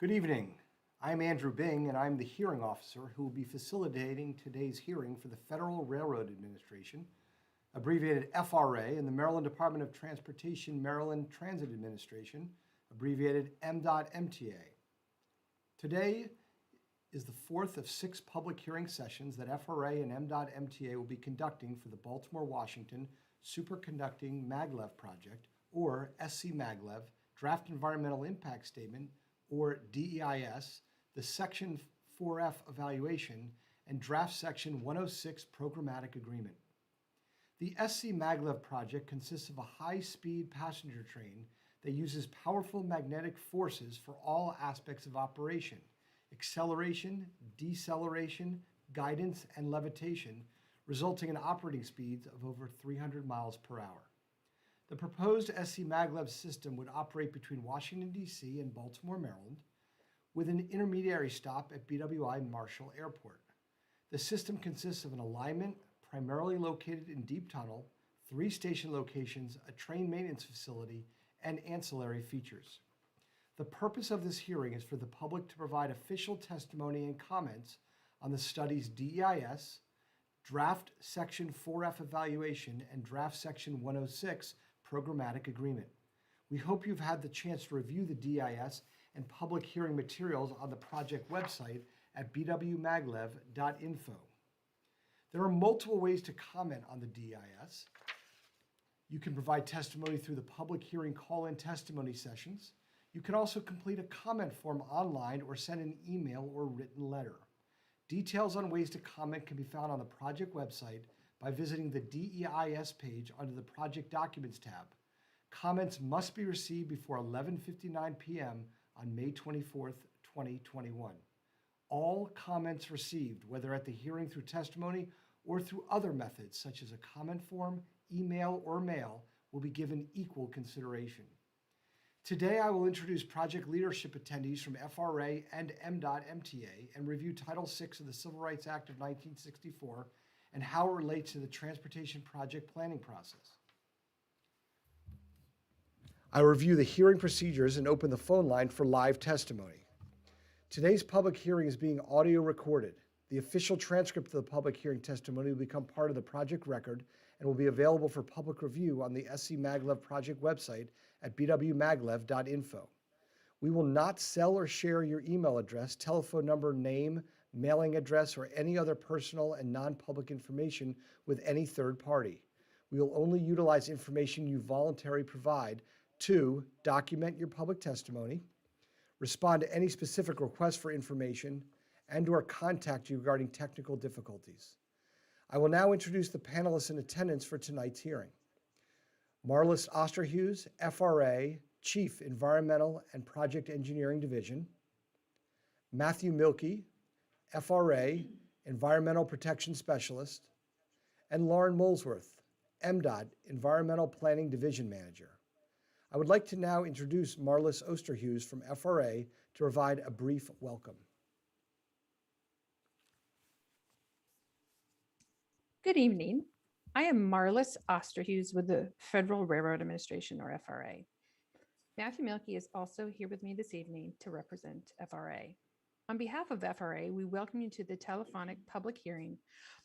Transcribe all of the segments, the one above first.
Good evening. I'm Andrew Bing, and I'm the hearing officer who will be facilitating today's hearing for the Federal Railroad Administration, abbreviated FRA, and the Maryland Department of Transportation Maryland Transit Administration, abbreviated M.MTA. Today is the fourth of 6 public hearing sessions that FRA and M.MTA will be conducting for the Baltimore-Washington Superconducting Maglev Project, or SCMaglev, Draft Environmental Impact Statement, or DEIS, the Section 4F Evaluation, and Draft Section 106 Programmatic Agreement. The SCMaglev project consists of a high-speed passenger train that uses powerful magnetic forces for all aspects of operation: acceleration, deceleration, guidance, and levitation, resulting in operating speeds of over 300 miles per hour. The proposed SCMaglev system would operate between Washington, D.C. and Baltimore, Maryland, with an intermediary stop at BWI Marshall Airport. The system consists of an alignment primarily located in Deep Tunnel, 3 station locations, a train maintenance facility, and ancillary features. The purpose of this hearing is for the public to provide official testimony and comments on the study's DEIS, Draft Section 4F Evaluation, and Draft Section 106 Programmatic Agreement. We hope you've had the chance to review the DEIS and public hearing materials on the project website at bwmaglev.info. There are multiple ways to comment on the DEIS. You can provide testimony through the public hearing call-in testimony sessions. You can also complete a comment form online or send an email or written letter. Details on ways to comment can be found on the project website by visiting the DEIS page under the Project Documents tab. Comments must be received before 11:59 p.m. on May 24th, 2021. All comments received, whether at the hearing through testimony or through other methods such as a comment form, email, or mail, will be given equal consideration. Today, I will introduce project leadership attendees from FRA and M.MTA and review Title VI of the Civil Rights Act of 1964 and how it relates to the transportation project planning process. I will review the hearing procedures and open the phone line for live testimony. Today's public hearing is being audio recorded. The official transcript of the public hearing testimony will become part of the project record and will be available for public review on the SCMaglev project website at bwmaglev.info. We will not sell or share your email address, telephone number, name, mailing address, or any other personal and non-public information with any third party. We will only utilize information you voluntarily provide to document your public testimony, respond to any specific requests for information, and/or contact you regarding technical difficulties. I will now introduce the panelists in attendance for tonight's hearing. Marlis Osterhues, FRA, Chief Environmental and Project Engineering Division. Matthew Milkey, FRA, Environmental Protection Specialist. And Lauren Molesworth, MDOT Environmental Planning Division Manager. I would like to now introduce Marlis Osterhues from FRA to provide a brief welcome. Good evening. I am Marlis Osterhues with the Federal Railroad Administration, or FRA. Matthew Milkey is also here with me this evening to represent FRA. On behalf of FRA, we welcome you to the telephonic public hearing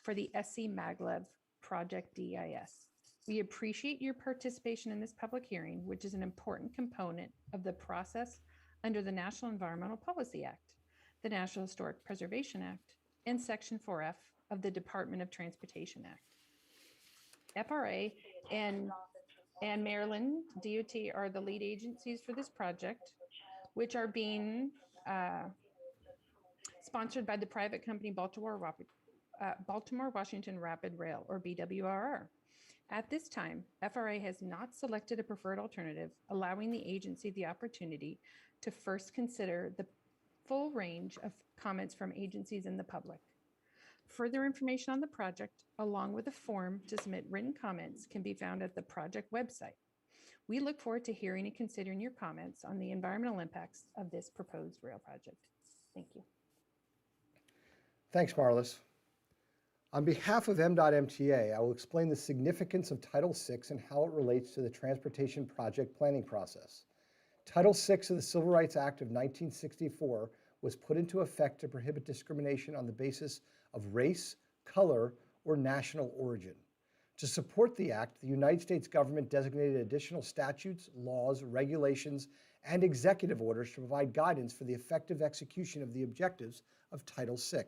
for the SCMaglev Project DEIS. We appreciate your participation in this public hearing, which is an important component of the process under the National Environmental Policy Act, the National Historic Preservation Act, and Section 4F of the Department of Transportation Act. FRA and Maryland DOT are the lead agencies for this project, which are being sponsored by the private company Baltimore-Washington Rapid Rail, or BWRR. At this time, FRA has not selected a preferred alternative, allowing the agency the opportunity to first consider the full range of comments from agencies and the public. Further information on the project, along with a form to submit written comments, can be found at the project website. We look forward to hearing and considering your comments on the environmental impacts of this proposed rail project. Thank you. Thanks, Marlis. On behalf of M.MTA, I will explain the significance of Title VI and how it relates to the transportation project planning process. Title VI of the Civil Rights Act of 1964 was put into effect to prohibit discrimination on the basis of race, color, or national origin. To support the act, the United States government designated additional statutes, laws, regulations, and executive orders to provide guidance for the effective execution of the objectives of Title VI.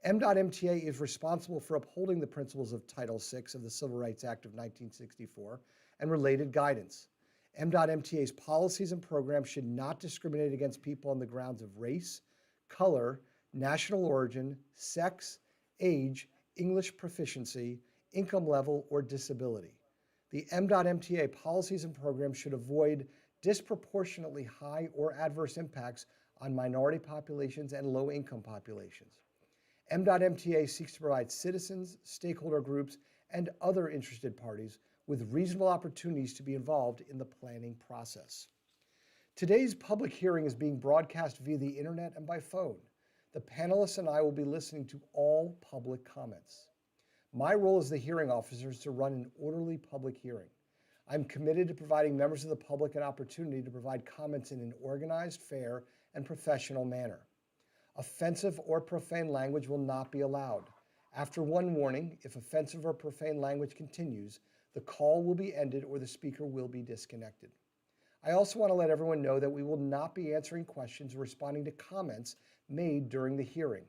M.MTA is responsible for upholding the principles of Title VI of the Civil Rights Act of 1964 and related guidance. M.MTA's policies and programs should not discriminate against people on the grounds of race, color, national origin, sex, age, English proficiency, income level, or disability. The M.MTA policies and programs should avoid disproportionately high or adverse impacts on minority populations and low-income populations. M.MTA seeks to provide citizens, stakeholder groups, and other interested parties with reasonable opportunities to be involved in the planning process. Today's public hearing is being broadcast via the internet and by phone. The panelists and I will be listening to all public comments. My role as the hearing officer is to run an orderly public hearing. I'm committed to providing members of the public an opportunity to provide comments in an organized, fair, and professional manner. Offensive or profane language will not be allowed. After one warning, if offensive or profane language continues, the call will be ended or the speaker will be disconnected. I also want to let everyone know that we will not be answering questions or responding to comments made during the hearing.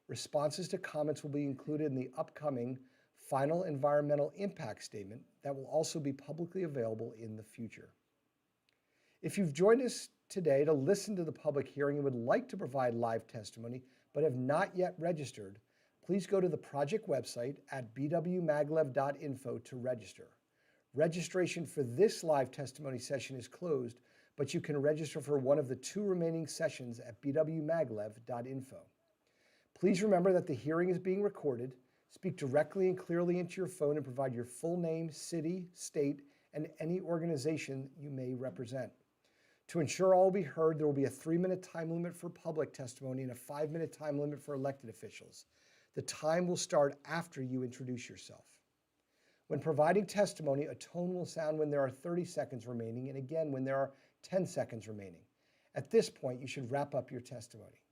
Responses to comments will be included in the upcoming final environmental impact statement that will also be publicly available in the future. If you've joined us today to listen to the public hearing and would like to provide live testimony but have not yet registered, please go to the project website at bwmaglev.info to register. Registration for this live testimony session is closed, but you can register for one of the 2 remaining sessions at bwmaglev.info. Please remember that the hearing is being recorded. Speak directly and clearly into your phone and provide your full name, city, state, and any organization you may represent. To ensure all will be heard, there will be a 3-minute time limit for public testimony and a 5-minute time limit for elected officials. The time will start after you introduce yourself. When providing testimony, a tone will sound when there are 30 seconds remaining and again when there are 10 seconds remaining. At this point, you should wrap up your testimony.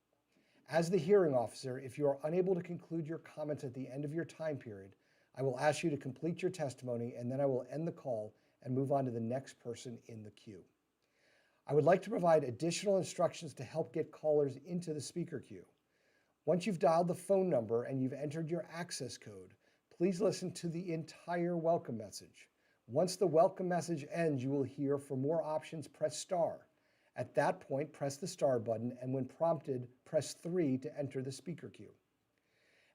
As the hearing officer, if you are unable to conclude your comments at the end of your time period, I will ask you to complete your testimony and then I will end the call and move on to the next person in the queue. I would like to provide additional instructions to help get callers into the speaker queue. Once you've dialed the phone number and you've entered your access code, please listen to the entire welcome message. Once the welcome message ends, you will hear for more options, press star. At that point, press the star button, and when prompted, press 3 to enter the speaker queue.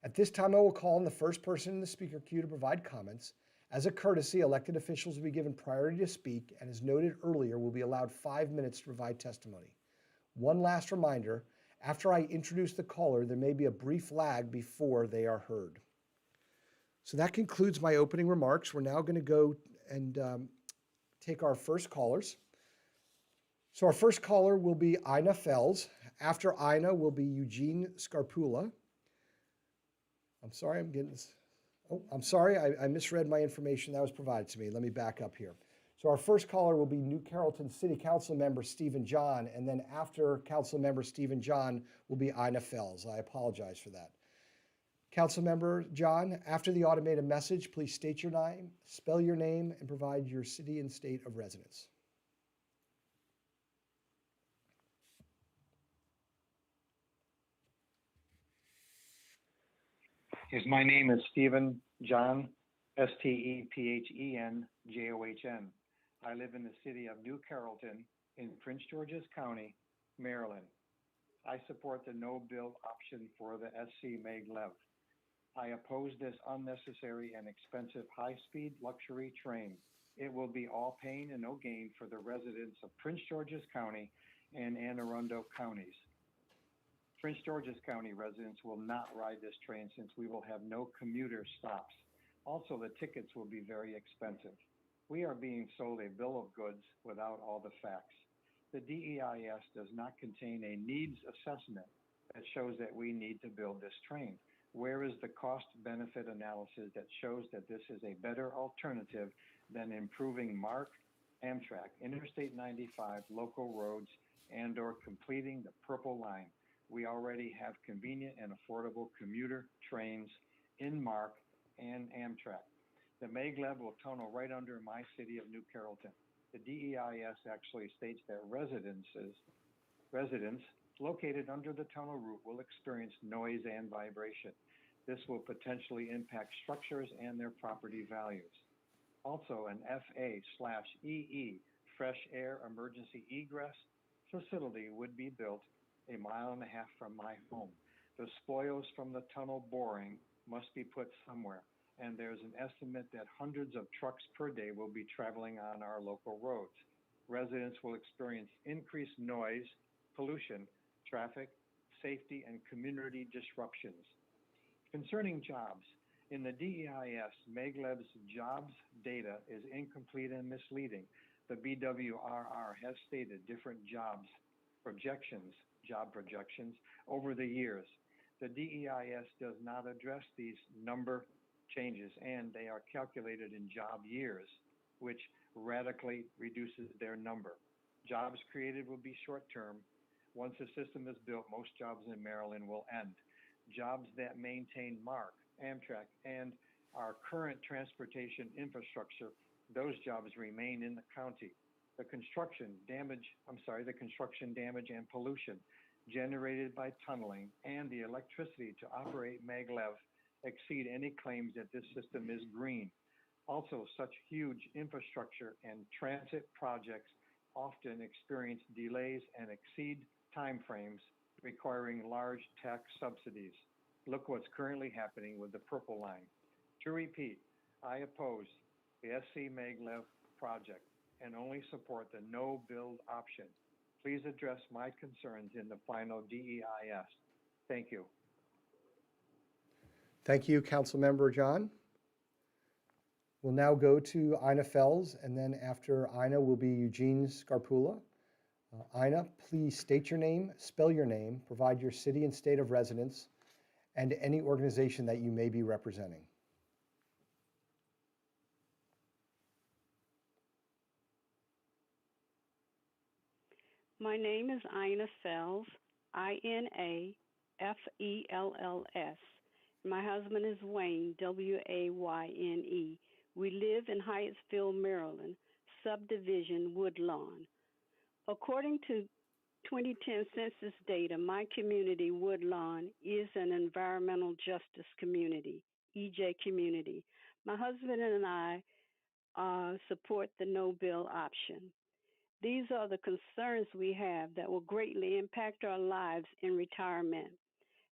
At this time, I will call on the first person in the speaker queue to provide comments. As a courtesy, elected officials will be given priority to speak, and as noted earlier, will be allowed 5 minutes to provide testimony. One last reminder, after I introduce the caller, there may be a brief lag before they are heard. So that concludes my opening remarks. We're now going to go and take our first callers. So our first caller will be Ina Fells. After Ina will be Eugene Scarpula. I'm sorry, I misread my information that was provided to me. Let me back up here. So our first caller will be New Carrollton City Council Member Stephen John, and then after Council Member Stephen John will be Ina Fells. I apologize for that. Council Member John, after the automated message, please state your name, spell your name, and provide your city and state of residence. Yes, my name is Stephen John, Stephenjohn. I live in the city of New Carrollton in Prince George's County, Maryland. I support the no bill option for the SCMaglev. I oppose this unnecessary and expensive high-speed luxury train. It will be all pain and no gain for the residents of Prince George's County and Anne Arundel counties. Prince George's County residents will not ride this train since we will have no commuter stops. Also, the tickets will be very expensive. We are being sold a bill of goods without all the facts. The DEIS does not contain a needs assessment that shows that we need to build this train. Where is the cost-benefit analysis that shows that this is a better alternative than improving MARC, Amtrak, Interstate 95, local roads, and/or completing the Purple Line. We already have convenient and affordable commuter trains in MARC and Amtrak. The Maglev will tunnel right under my city of New Carrollton. The DEIS actually states that residents located under the tunnel route will experience noise and vibration. This will potentially impact structures and their property values. Also, an FA/EE, fresh air emergency egress facility would be built a mile and a half from my home. The spoils from the tunnel boring must be put somewhere, and there's an estimate that hundreds of trucks per day will be traveling on our local roads. Residents will experience increased noise, pollution, traffic, safety, and community disruptions. Concerning jobs, in the DEIS, Maglev's jobs data is incomplete and misleading. The BWRR has stated different job projections over the years. The DEIS does not address these number changes, and they are calculated in job years, which radically reduces their number. Jobs created will be short-term. Once the system is built, most jobs in Maryland will end. Jobs that maintain MARC, Amtrak, and our current transportation infrastructure, those jobs remain in the county. The construction damage and pollution generated by tunneling and the electricity to operate Maglev exceed any claims that this system is green. Also, such huge infrastructure and transit projects often experience delays and exceed timeframes, requiring large tax subsidies. Look what's currently happening with the Purple Line. To repeat, I oppose the SCMaglev project and only support the no-build option. Please address my concerns in the final DEIS. Thank you. Thank you, Councilmember John. We'll now go to Ina Fells, and then after Ina will be Eugene Scarpula. Ina, please state your name, spell your name, provide your city and state of residence, and any organization that you may be representing. My name is Ina Fells, INAFELLS. My husband is Wayne, WAYNE. We live in Hyattsville, Maryland, subdivision Woodlawn. According to 2010 census data, my community, Woodlawn, is an environmental justice community, EJ community. My husband and I support the no-bill option. These are the concerns we have that will greatly impact our lives in retirement.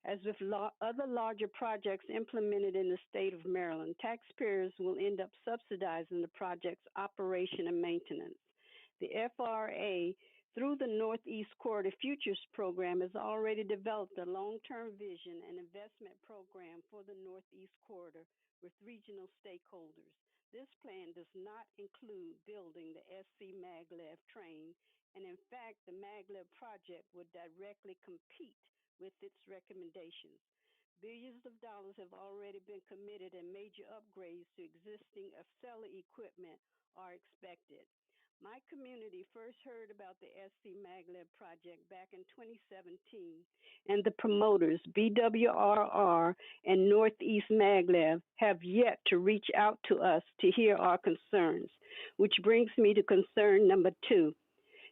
As with other larger projects implemented in the state of Maryland, taxpayers will end up subsidizing the project's operation and maintenance. The FRA, through the Northeast Corridor Futures Program, has already developed a long-term vision and investment program for the Northeast Corridor with regional stakeholders. This plan does not include building the SCMaglev train, and in fact, the Maglev project would directly compete with its recommendations. Billions of dollars have already been committed, and major upgrades to existing Acela equipment are expected. My community first heard about the SCMaglev project back in 2017, and the promoters, BWRR and Northeast Maglev, have yet to reach out to us to hear our concerns, which brings me to concern number 2.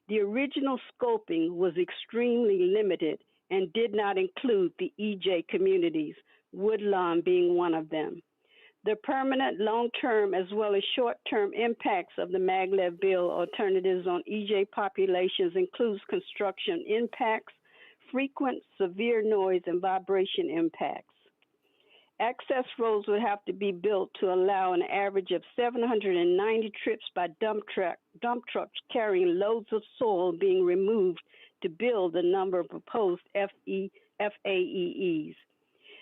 The original scoping was extremely limited and did not include the EJ communities, Woodlawn being one of them. The permanent, long-term, as well as short-term impacts of the Maglev bill alternatives on EJ populations includes construction impacts, frequent severe noise and vibration impacts. Access roads would have to be built to allow an average of 790 trips by dump trucks carrying loads of soil being removed to build the number of proposed FAEEs.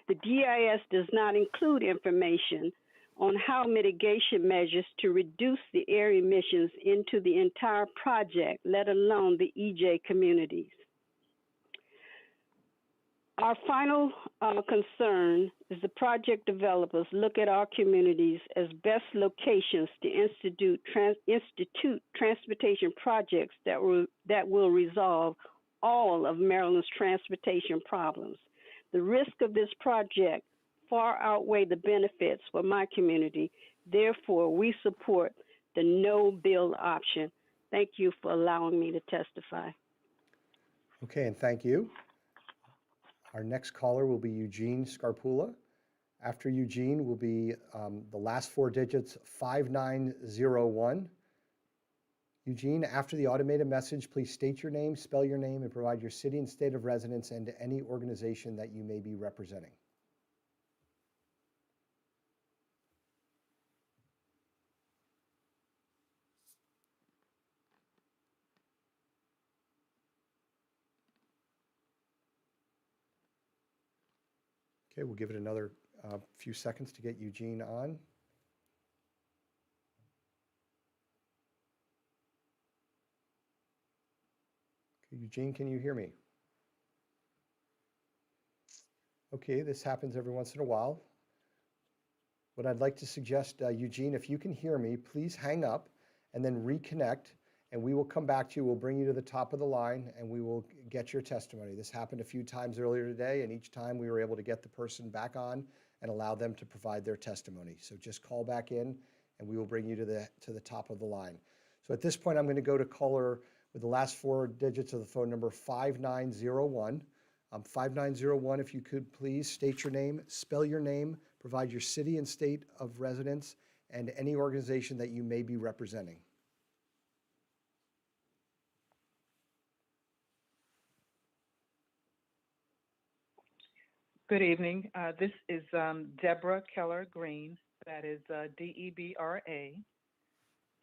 The DIS does not include information on how mitigation measures to reduce the air emissions into the entire project, let alone the EJ communities. Our final concern is the project developers look at our communities as best locations to institute transportation projects that will resolve all of Maryland's transportation problems. The risk of this project far outweigh the benefits for my community. Therefore, we support the no bill option. Thank you for allowing me to testify. Okay, and thank you. Our next caller will be Eugene Scarpula. After Eugene will be the last four digits, 5901. Eugene, after the automated message, please state your name, spell your name, and provide your city and state of residence and any organization that you may be representing. Okay, we'll give it another few seconds to get Eugene on. Okay, Eugene, can you hear me? Okay, this happens every once in a while. What I'd like to suggest, Eugene, if you can hear me, please hang up and then reconnect, and we will come back to you. We'll bring you to the top of the line, and we will get your testimony. This happened a few times earlier today, and each time we were able to get the person back on and allow them to provide their testimony. So just call back in, and we will bring you to the top of the line. So at this point, I'm going to go to caller with the last four digits of the phone number, 5901. 5901, if you could please state your name, spell your name, provide your city and state of residence, and any organization that you may be representing. Good evening. This is Deborah Keller Green. That is Debra.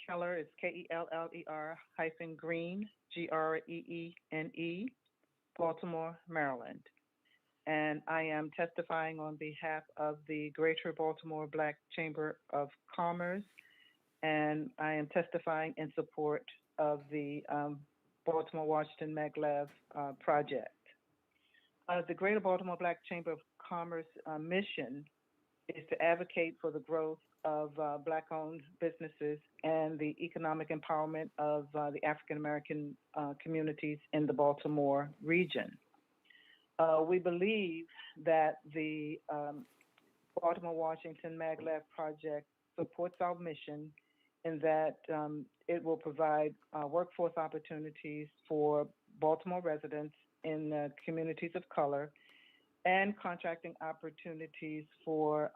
Keller is Keller-Green, Greene, Baltimore, Maryland. And I am testifying on behalf of the Greater Baltimore Black Chamber of Commerce, and I am testifying in support of the Baltimore-Washington-Maglev project. The Greater Baltimore Black Chamber of Commerce mission is to advocate for the growth of Black-owned businesses and the economic empowerment of the African-American communities in the Baltimore region. We believe that the Baltimore-Washington-Maglev project supports our mission in that it will provide workforce opportunities for Baltimore residents in communities of color and contracting opportunities for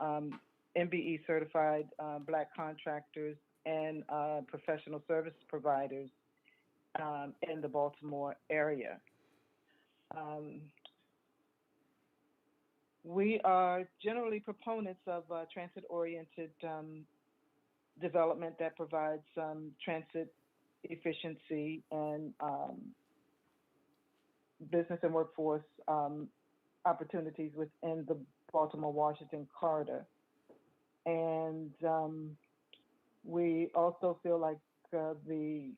MBE certified Black contractors and professional service providers in the Baltimore area. We are generally proponents of transit-oriented development that provides transit efficiency and business and workforce opportunities within the Baltimore-Washington corridor. And we also feel like the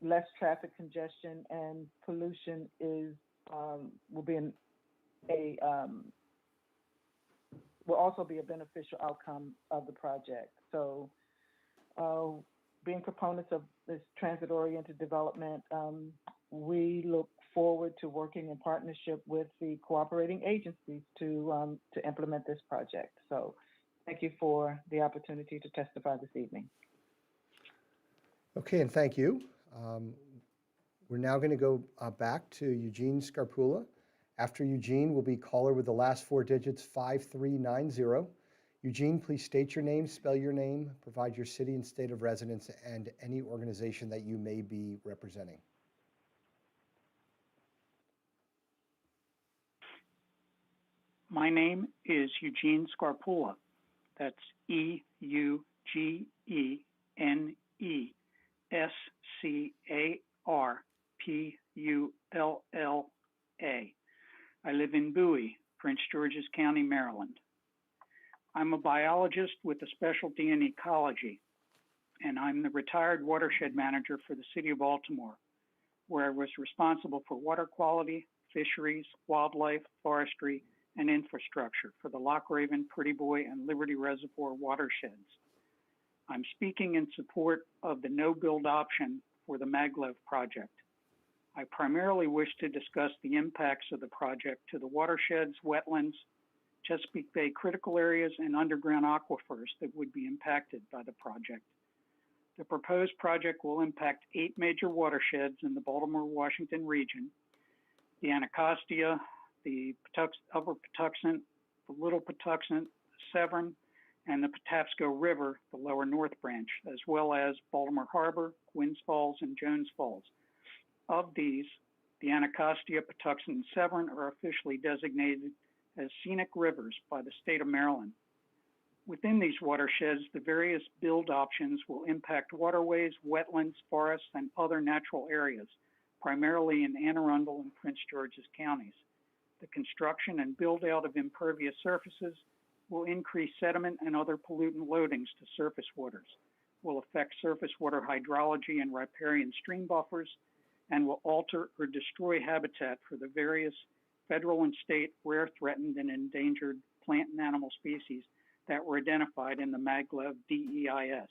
less traffic congestion and pollution will also be a beneficial outcome of the project. So being proponents of this transit-oriented development, we look forward to working in partnership with the cooperating agencies to implement this project. So thank you for the opportunity to testify this evening. Okay, and thank you. We're now going to go back to Eugene Scarpula. After Eugene will be caller with the last four digits, 5390. Eugene, please state your name, spell your name, provide your city and state of residence, and any organization that you may be representing. My name is Eugene Scarpula. That's EUGENESCARPULLA. I live in Bowie, Prince George's County, Maryland. I'm a biologist with a specialty in ecology, and I'm the retired watershed manager for the city of Baltimore, where I was responsible for water quality, fisheries, wildlife, forestry, and infrastructure for the Loch Raven, Pretty Boy, and Liberty Reservoir watersheds. I'm speaking in support of the no-build option for the Maglev project. I primarily wish to discuss the impacts of the project to the watersheds, wetlands, Chesapeake Bay critical areas, and underground aquifers that would be impacted by the project. The proposed project will impact 8 major watersheds in the Baltimore-Washington region: the Anacostia, the Upper Patuxent, the Little Patuxent, the Severn, and the Patapsco River, the lower North Branch, as well as Baltimore Harbor, Gwynns Falls, and Jones Falls. Of these, the Anacostia, Patuxent, and Severn are officially designated as scenic rivers by the state of Maryland. Within these watersheds, the various build options will impact waterways, wetlands, forests, and other natural areas, primarily in Anne Arundel and Prince George's counties. The construction and build out of impervious surfaces will increase sediment and other pollutant loadings to surface waters, will affect surface water hydrology and riparian stream buffers, and will alter or destroy habitat for the various federal and state rare, threatened, and endangered plant and animal species that were identified in the Maglev DEIS.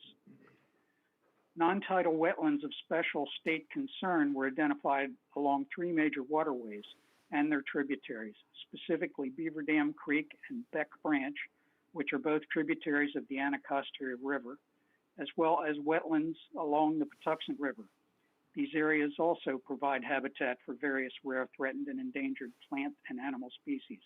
Non-tidal wetlands of special state concern were identified along 3 major waterways and their tributaries, specifically Beaver Dam Creek and Beck Branch, which are both tributaries of the Anacostia River, as well as wetlands along the Patuxent River. These areas also provide habitat for various rare, threatened, and endangered plant and animal species.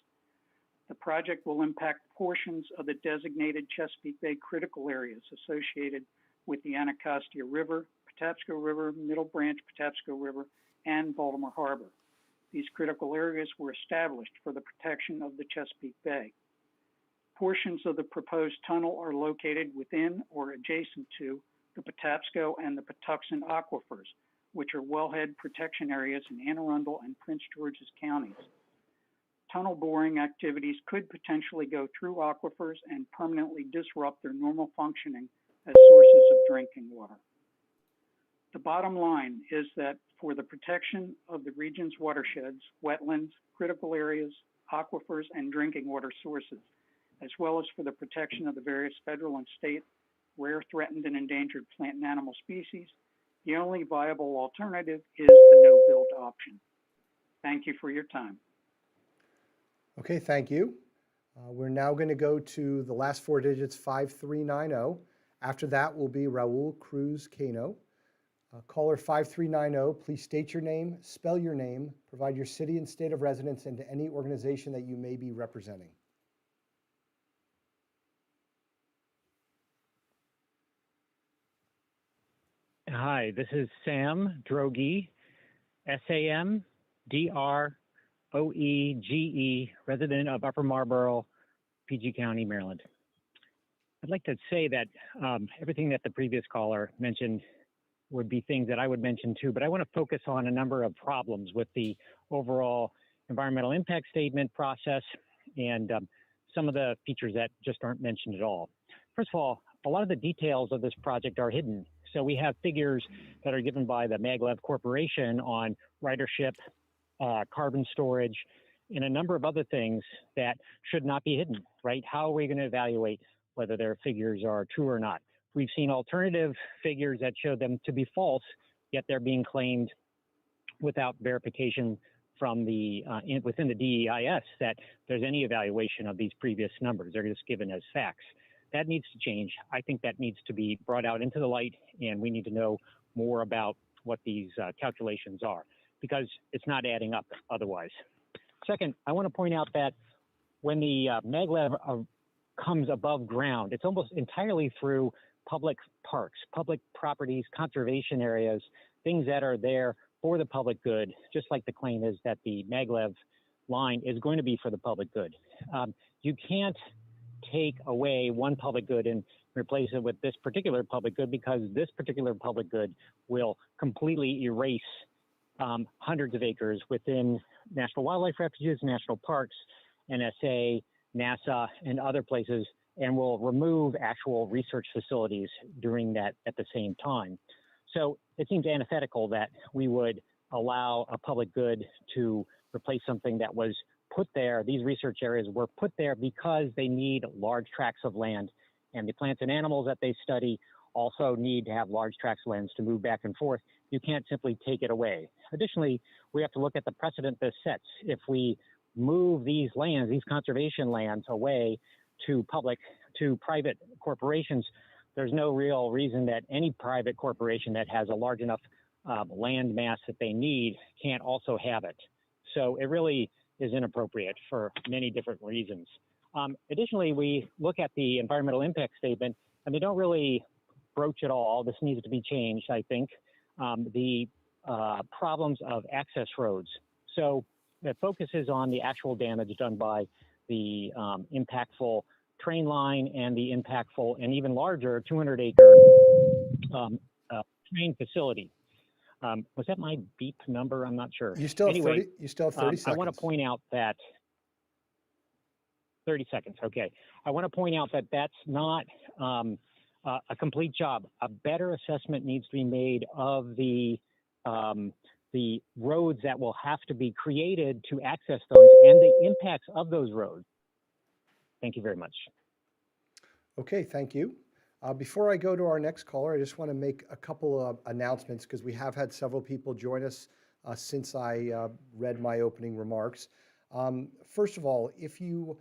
The project will impact portions of the designated Chesapeake Bay critical areas associated with the Anacostia River, Patapsco River, Middle Branch Patapsco River, and Baltimore Harbor. These critical areas were established for the protection of the Chesapeake Bay. Portions of the proposed tunnel are located within or adjacent to the Patapsco and the Patuxent aquifers, which are wellhead protection areas in Anne Arundel and Prince George's counties. Tunnel boring activities could potentially go through aquifers and permanently disrupt their normal functioning as sources of drinking water. The bottom line is that for the protection of the region's watersheds, wetlands, critical areas, aquifers, and drinking water sources, as well as for the protection of the various federal and state rare, threatened, and endangered plant and animal species, the only viable alternative is the no-build option. Thank you for your time. Okay, thank you. We're now going to go to the last 4 digits, 5390. After that will be Raul Cruz Cano. Caller 5390, please state your name, spell your name, provide your city and state of residence, and to any organization that you may be representing. Hi, this is Sam Droege, SAMDROEGE, resident of Upper Marlboro, PG County, Maryland. I'd like to say that everything that the previous caller mentioned would be things that I would mention too, but I want to focus on a number of problems with the overall environmental impact statement process and some of the features that just aren't mentioned at all. First of all, a lot of the details of this project are hidden. So we have figures that are given by the Maglev Corporation on ridership, carbon storage, and a number of other things that should not be hidden, right? How are we going to evaluate whether their figures are true or not? We've seen alternative figures that show them to be false, yet they're being claimed without verification from the within the DEIS that there's any evaluation of these previous numbers. They're just given as facts. That needs to change. I think that needs to be brought out into the light, and we need to know more about what these calculations are, because it's not adding up otherwise. Second, I want to point out that when the Maglev comes above ground, it's almost entirely through public parks, public properties, conservation areas, things that are there for the public good, just like the claim is that the Maglev line is going to be for the public good. You can't take away one public good and replace it with this particular public good, because this particular public good will completely erase hundreds of acres within national wildlife refuges, national parks, NSA, NASA, and other places, and will remove actual research facilities doing that at the same time. So it seems antithetical that we would allow a public good to replace something that was put there. These research areas were put there because they need large tracts of land, and the plants and animals that they study also need to have large tracts of land to move back and forth. You can't simply take it away. Additionally, we have to look at the precedent this sets. If we move these lands, these conservation lands, away to private corporations, there's no real reason that any private corporation that has a large enough land mass that they need can't also have it. So it really is inappropriate for many different reasons. Additionally, we look at the environmental impact statement, and they don't really broach it all. This needs to be changed, I think. The problems of access roads. So it focuses on the actual damage done by the impactful train line and the impactful and even larger 200-acre train facility. Was that my beep number? I'm not sure. You still have anyway, 30, you still have 30 seconds. I want to point out that 30 seconds. Okay. I want to point out that that's not a complete job. A better assessment needs to be made of the roads that will have to be created to access those and the impacts of those roads. Thank you very much. Okay, thank you. Before I go to our next caller, I just want to make a couple of announcements because we have had several people join us since I read my opening remarks. First of all, if you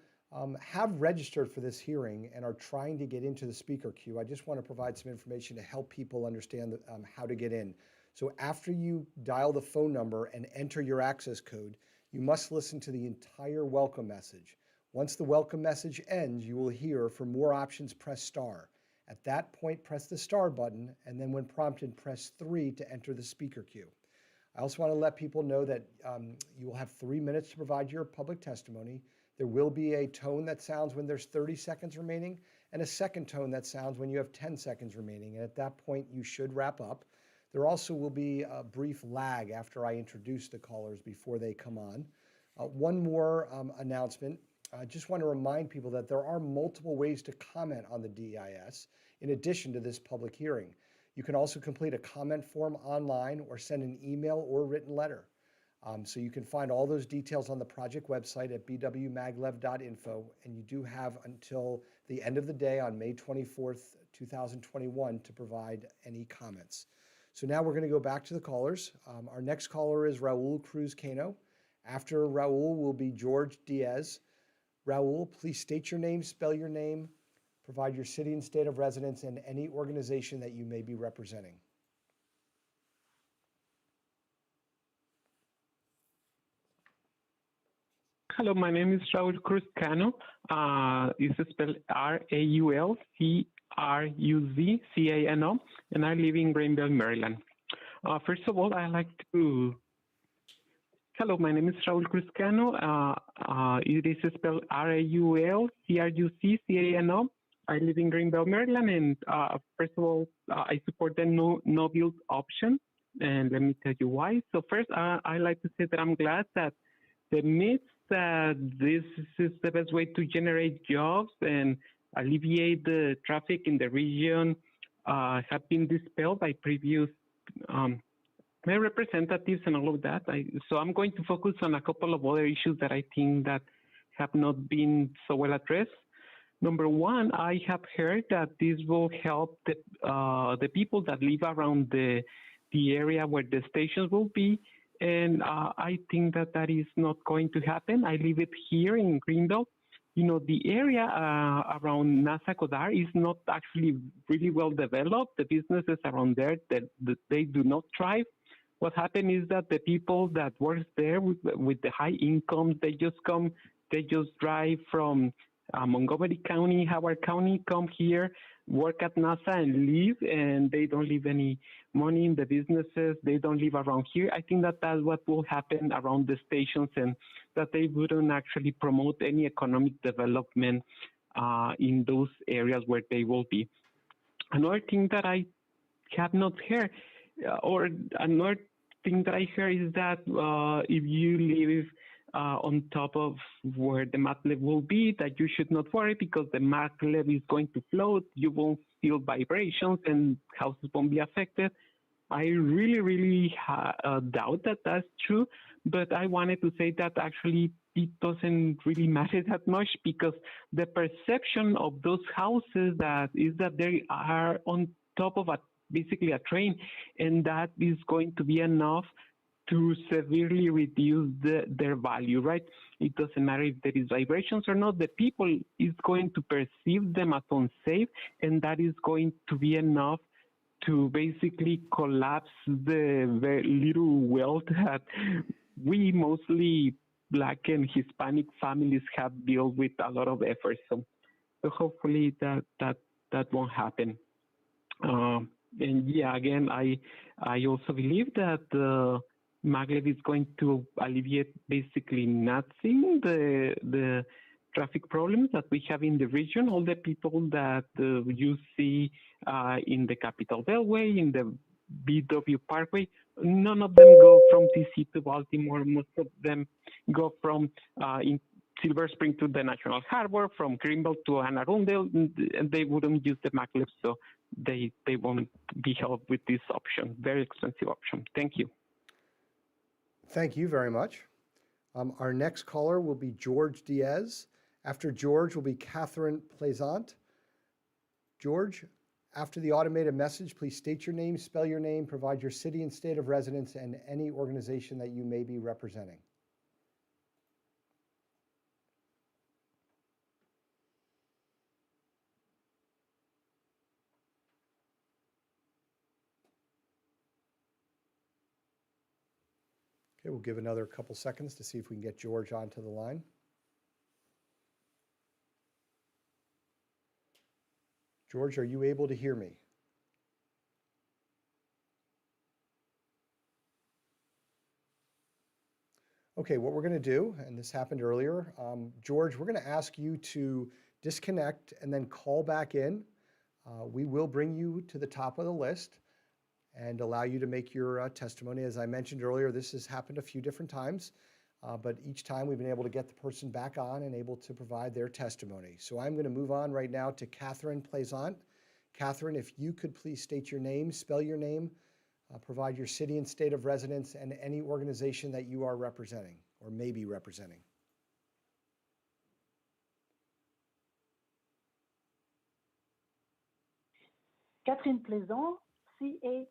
have registered for this hearing and are trying to get into the speaker queue, I just want to provide some information to help people understand how to get in. So after you dial the phone number and enter your access code, you must listen to the entire welcome message. Once the welcome message ends, you will hear for more options, press star. At that point, press the star button, and then when prompted, press 3 to enter the speaker queue. I also want to let people know that you will have 3 minutes to provide your public testimony. There will be a tone that sounds when there's 30 seconds remaining and a second tone that sounds when you have 10 seconds remaining. And at that point, you should wrap up. There also will be a brief lag after I introduce the callers before they come on. One more announcement. I just want to remind people that there are multiple ways to comment on the DEIS in addition to this public hearing. You can also complete a comment form online or send an email or written letter. So you can find all those details on the project website at bwmaglev.info, and you do have until the end of the day on May 24th, 2021 to provide any comments. So now we're going to go back to the callers. Our next caller is Raul Cruz Cano. After Raul will be George Diaz. Raul, please state your name, spell your name, provide your city and state of residence, and any organization that you may be representing. Hello, my name is Raul Cruz Cano. It's spelled R-A-U-L-C-R-U-Z-C-A-N-O, and I live in Greenville, Maryland. First of all, I'd like to... Hello, my name is Raul Cruz Cano. It is spelled R-A-U-L-C-R-U-Z-C-A-N-O. I live in Greenville, Maryland, and first of all, I support the no build option, and let me tell you why. So first, I like to say that I'm glad that the myths that this is the best way to generate jobs and alleviate the traffic in the region have been dispelled by previous representatives and all of that. So I'm going to focus on a couple of other issues that I think that have not been so well addressed. Number one, I have heard that this will help the people that live around the area where the stations will be. And I think that that is not going to happen. I live it here in Greenville. You know, the area around NASA Godard is not actually really well developed. The businesses around there, that they do not thrive. What happened is that the people that work there with the high incomes, they just drive from Montgomery County, Howard County, come here, work at NASA and leave, and they don't leave any money in the businesses. They don't live around here. I think that that's what will happen around the stations, and that they wouldn't actually promote any economic development in those areas where they will be. Another thing that I have not heard, or another thing that I heard is that if you live on top of where the maglev will be, that you should not worry because the maglev is going to float. You won't feel vibrations and houses won't be affected. I really doubt that that's true. But I wanted to say that actually it doesn't really matter that much because the perception of those houses that is that they are on top of basically a train, and that is going to be enough to severely reduce their value, right? It doesn't matter if there is vibrations or not. The people is going to perceive them as unsafe, and that is going to be enough to basically collapse the very little wealth that we mostly Black and Hispanic families have built with a lot of effort. So hopefully that won't happen. And yeah, again, I also believe that maglev is going to alleviate basically nothing the traffic problems that we have in the region. All the people that you see in the Capitol Beltway, in the BW Parkway, none of them go from DC to Baltimore. Most of them go from in Silver Spring to the National Harbor, from Greenbelt to Anne Arundel, and they wouldn't use the maglev, so they won't be helped with this option, very expensive option. Thank you. Thank you very much. Our next caller will be George Diaz. After George will be Catherine Plaisant. George, after the automated message, please state your name, spell your name, provide your city and state of residence, and any organization that you may be representing. Okay, we'll give another couple seconds to see if we can get George onto the line. George, are you able to hear me? Okay, what we're going to do, and this happened earlier, George, we're going to ask you to disconnect and then call back in. We will bring you to the top of the list and allow you to make your testimony. As I mentioned earlier, this has happened a few different times, but each time we've been able to get the person back on and able to provide their testimony. So I'm going to move on right now to Catherine Plaisant. Catherine, if you could please state your name, spell your name, provide your city and state of residence, and any organization that you are representing or may be representing. Catherine Plaisant, Catherine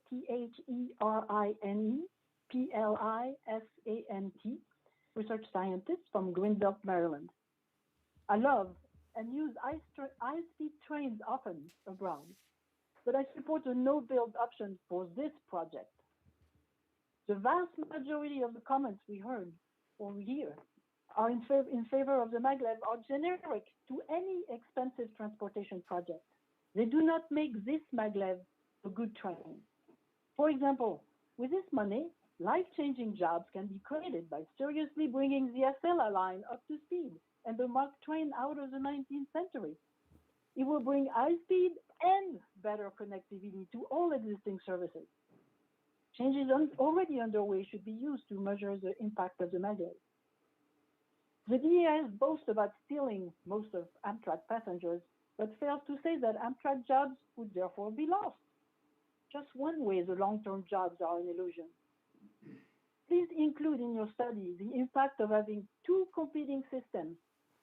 Plisant, research scientist from Greenbelt, Maryland. I love and use high-speed trains often abroad, but I support a no-build option for this project. The vast majority of the comments we heard or we hear are in favor of the maglev are generic to any expensive transportation project. They do not make this maglev a good train. For example, with this money, life-changing jobs can be created by seriously bringing the Acela line up to speed and the MARC train out of the 19th century. It will bring high speed and better connectivity to all existing services. Changes already underway should be used to measure the impact of the maglev. The DES boasts about stealing most of Amtrak passengers, but fails to say that Amtrak jobs would therefore be lost. Just one way the long-term jobs are an illusion. Please include in your study the impact of having two competing systems,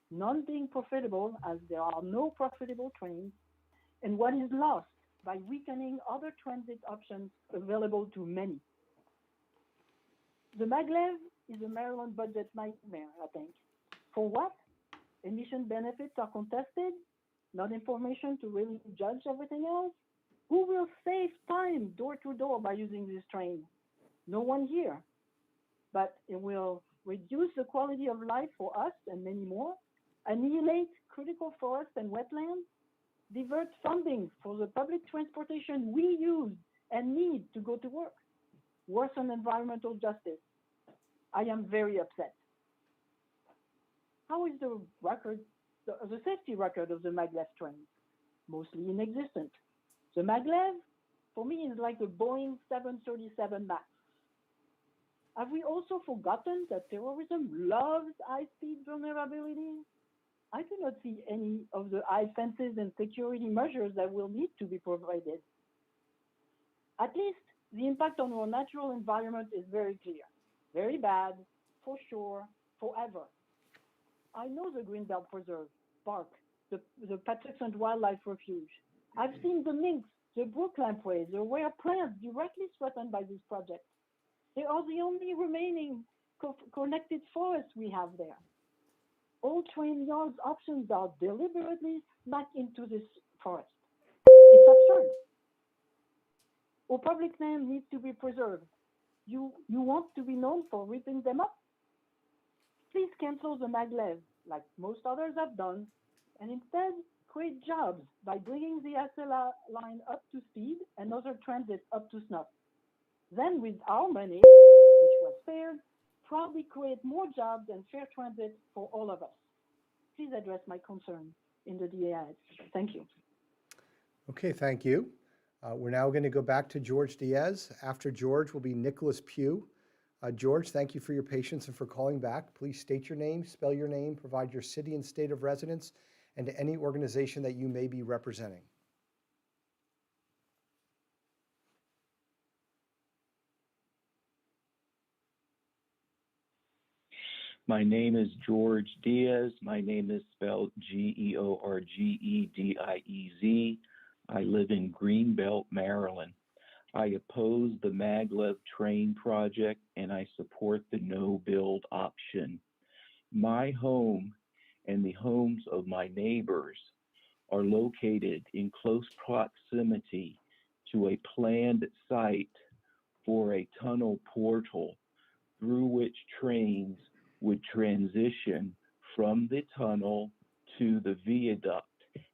none being profitable as there are no profitable trains, and what is lost by weakening other transit options available to many. The maglev is a Maryland budget nightmare, I think. For what? Emission benefits are contested, not information to really judge everything else. Who will save time door to door by using this train? No one here. But it will reduce the quality of life for us and many more, annihilate critical forests and wetlands, divert funding for the public transportation we use and need to go to work, worsen environmental justice. I am very upset. How is the safety record of the maglev trains? Mostly inexistent. The maglev, for me, is like a Boeing 737 MAX. Have we also forgotten that terrorism loves high-speed vulnerabilities? I do not see any of the high fences and security measures that will need to be provided. At least The impact on our natural environment is very clear. Very bad, for sure, forever. I know the Greenbelt Preserve, Park, the Patuxent Wildlife Refuge. I've seen the lynx, the brook lamprey, the rare plants directly threatened by this project. They are the only remaining connected forests we have there. All train yards options are deliberately smack into this forest. It's absurd. Our public land needs to be preserved. You want to be known for ripping them up? Please cancel the maglev, like most others have done, and instead create jobs by bringing the SL line up to speed and other transit up to snuff. Then, with our money, which was spared, proudly create more jobs and fair transit for all of us. Please address my concern in the DAS. Thank you. Okay, thank you. We're now going to go back to George Diaz. After George will be Nicholas Pugh. George, thank you for your patience and for calling back. Please state your name, spell your name, provide your city and state of residence, and to any organization that you may be representing. My name is George Diaz. My name is spelled Georgediez. I live in Greenbelt, Maryland. I oppose the Maglev train project and I support the no-build option. My home and the homes of my neighbors are located in close proximity to a planned site for a tunnel portal through which trains would transition from the tunnel to the viaduct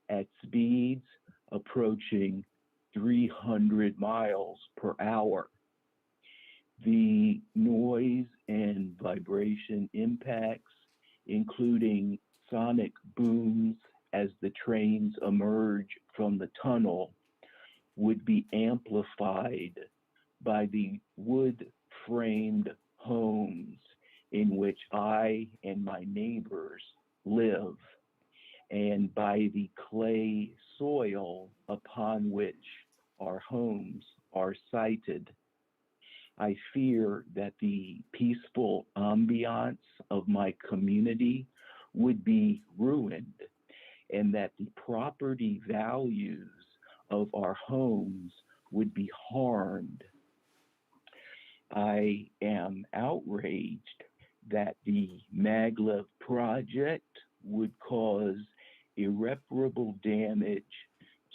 at speeds approaching 300 miles per hour. The noise and vibration impacts, including sonic booms as the trains emerge from the tunnel, would be amplified by the wood-framed homes in which I and my neighbors live, and by the clay soil upon which our homes are sited. I fear that the peaceful ambiance of my community would be ruined, and that the property values of our homes would be harmed. I am outraged that the Maglev project would cause irreparable damage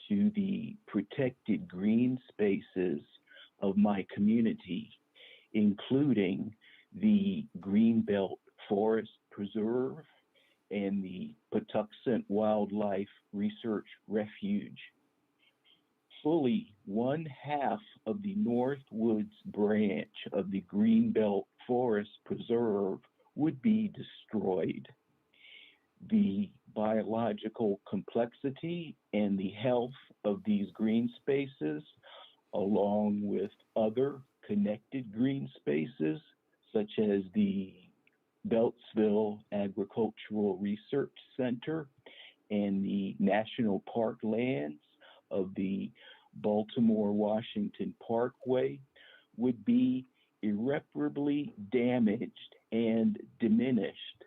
to the protected green spaces of my community, including the Greenbelt Forest Preserve and the Patuxent Wildlife Research Refuge. Fully 1/2 of the Northwoods branch of the Greenbelt Forest Preserve would be destroyed. The biological complexity and the health of these green spaces, along with other connected green spaces, such as the Beltsville Agricultural Research Center and the national park lands of the Baltimore-Washington Parkway, would be irreparably damaged and diminished.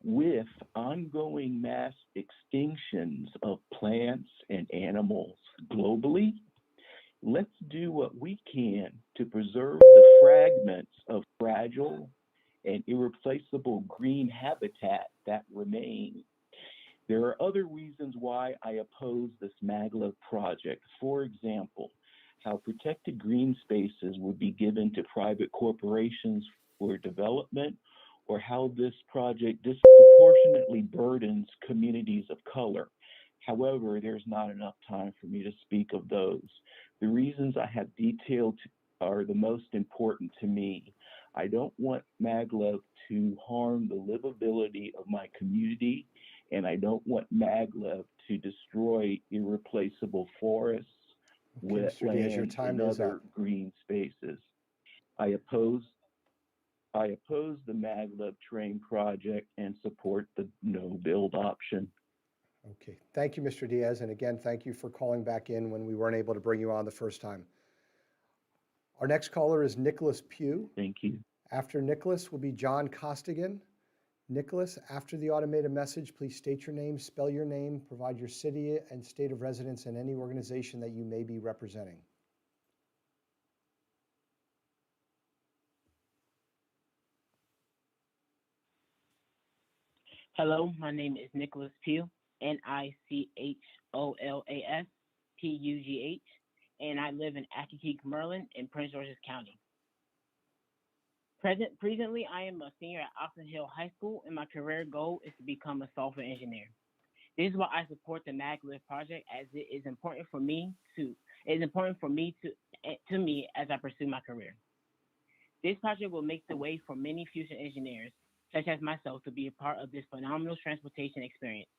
With ongoing mass extinctions of plants and animals globally, let's do what we can to preserve the fragments of fragile and irreplaceable green habitat that remain. There are other reasons why I oppose this Maglev project. For example, how protected green spaces would be given to private corporations for development, or how this project disproportionately burdens communities of color. However, there's not enough time for me to speak of those. The reasons I have detailed are the most important to me. I don't want Maglev to harm the livability of my community, and I don't want Maglev to destroy irreplaceable forests, Mr. Diaz, your wetlands, time and is other up. green spaces. I oppose the Maglev train project and support the no-build option. Okay, thank you, Mr. Diaz. And again, thank you for calling back in when we weren't able to bring you on the first time. Our next caller is Nicholas Pugh. Thank you. After Nicholas will be John Costigan. Nicholas, after the automated message, please state your name, spell your name, provide your city and state of residence and any organization that you may be representing. Hello, my name is Nicholas Pugh, NICHOLAS PUGH, and I live in Accokeek, Maryland, in Prince George's County. Presently, I am a senior at Oxon Hill High School, and my career goal is to become a software engineer. This is why I support the Maglev project, as it is important for me to as I pursue my career. This project will make the way for many future engineers, such as myself, to be a part of this phenomenal transportation experience,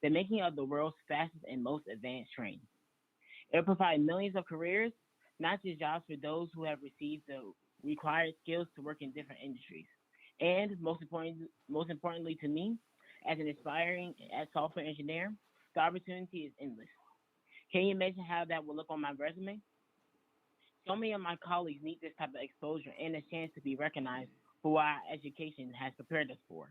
the making of the world's fastest and most advanced train. It will provide millions of careers, not just jobs for those who have received the required skills to work in different industries. And most importantly to me, as an aspiring software engineer, the opportunity is endless. Can you imagine how that will look on my resume? So many of my colleagues need this type of exposure and a chance to be recognized for what our education has prepared us for.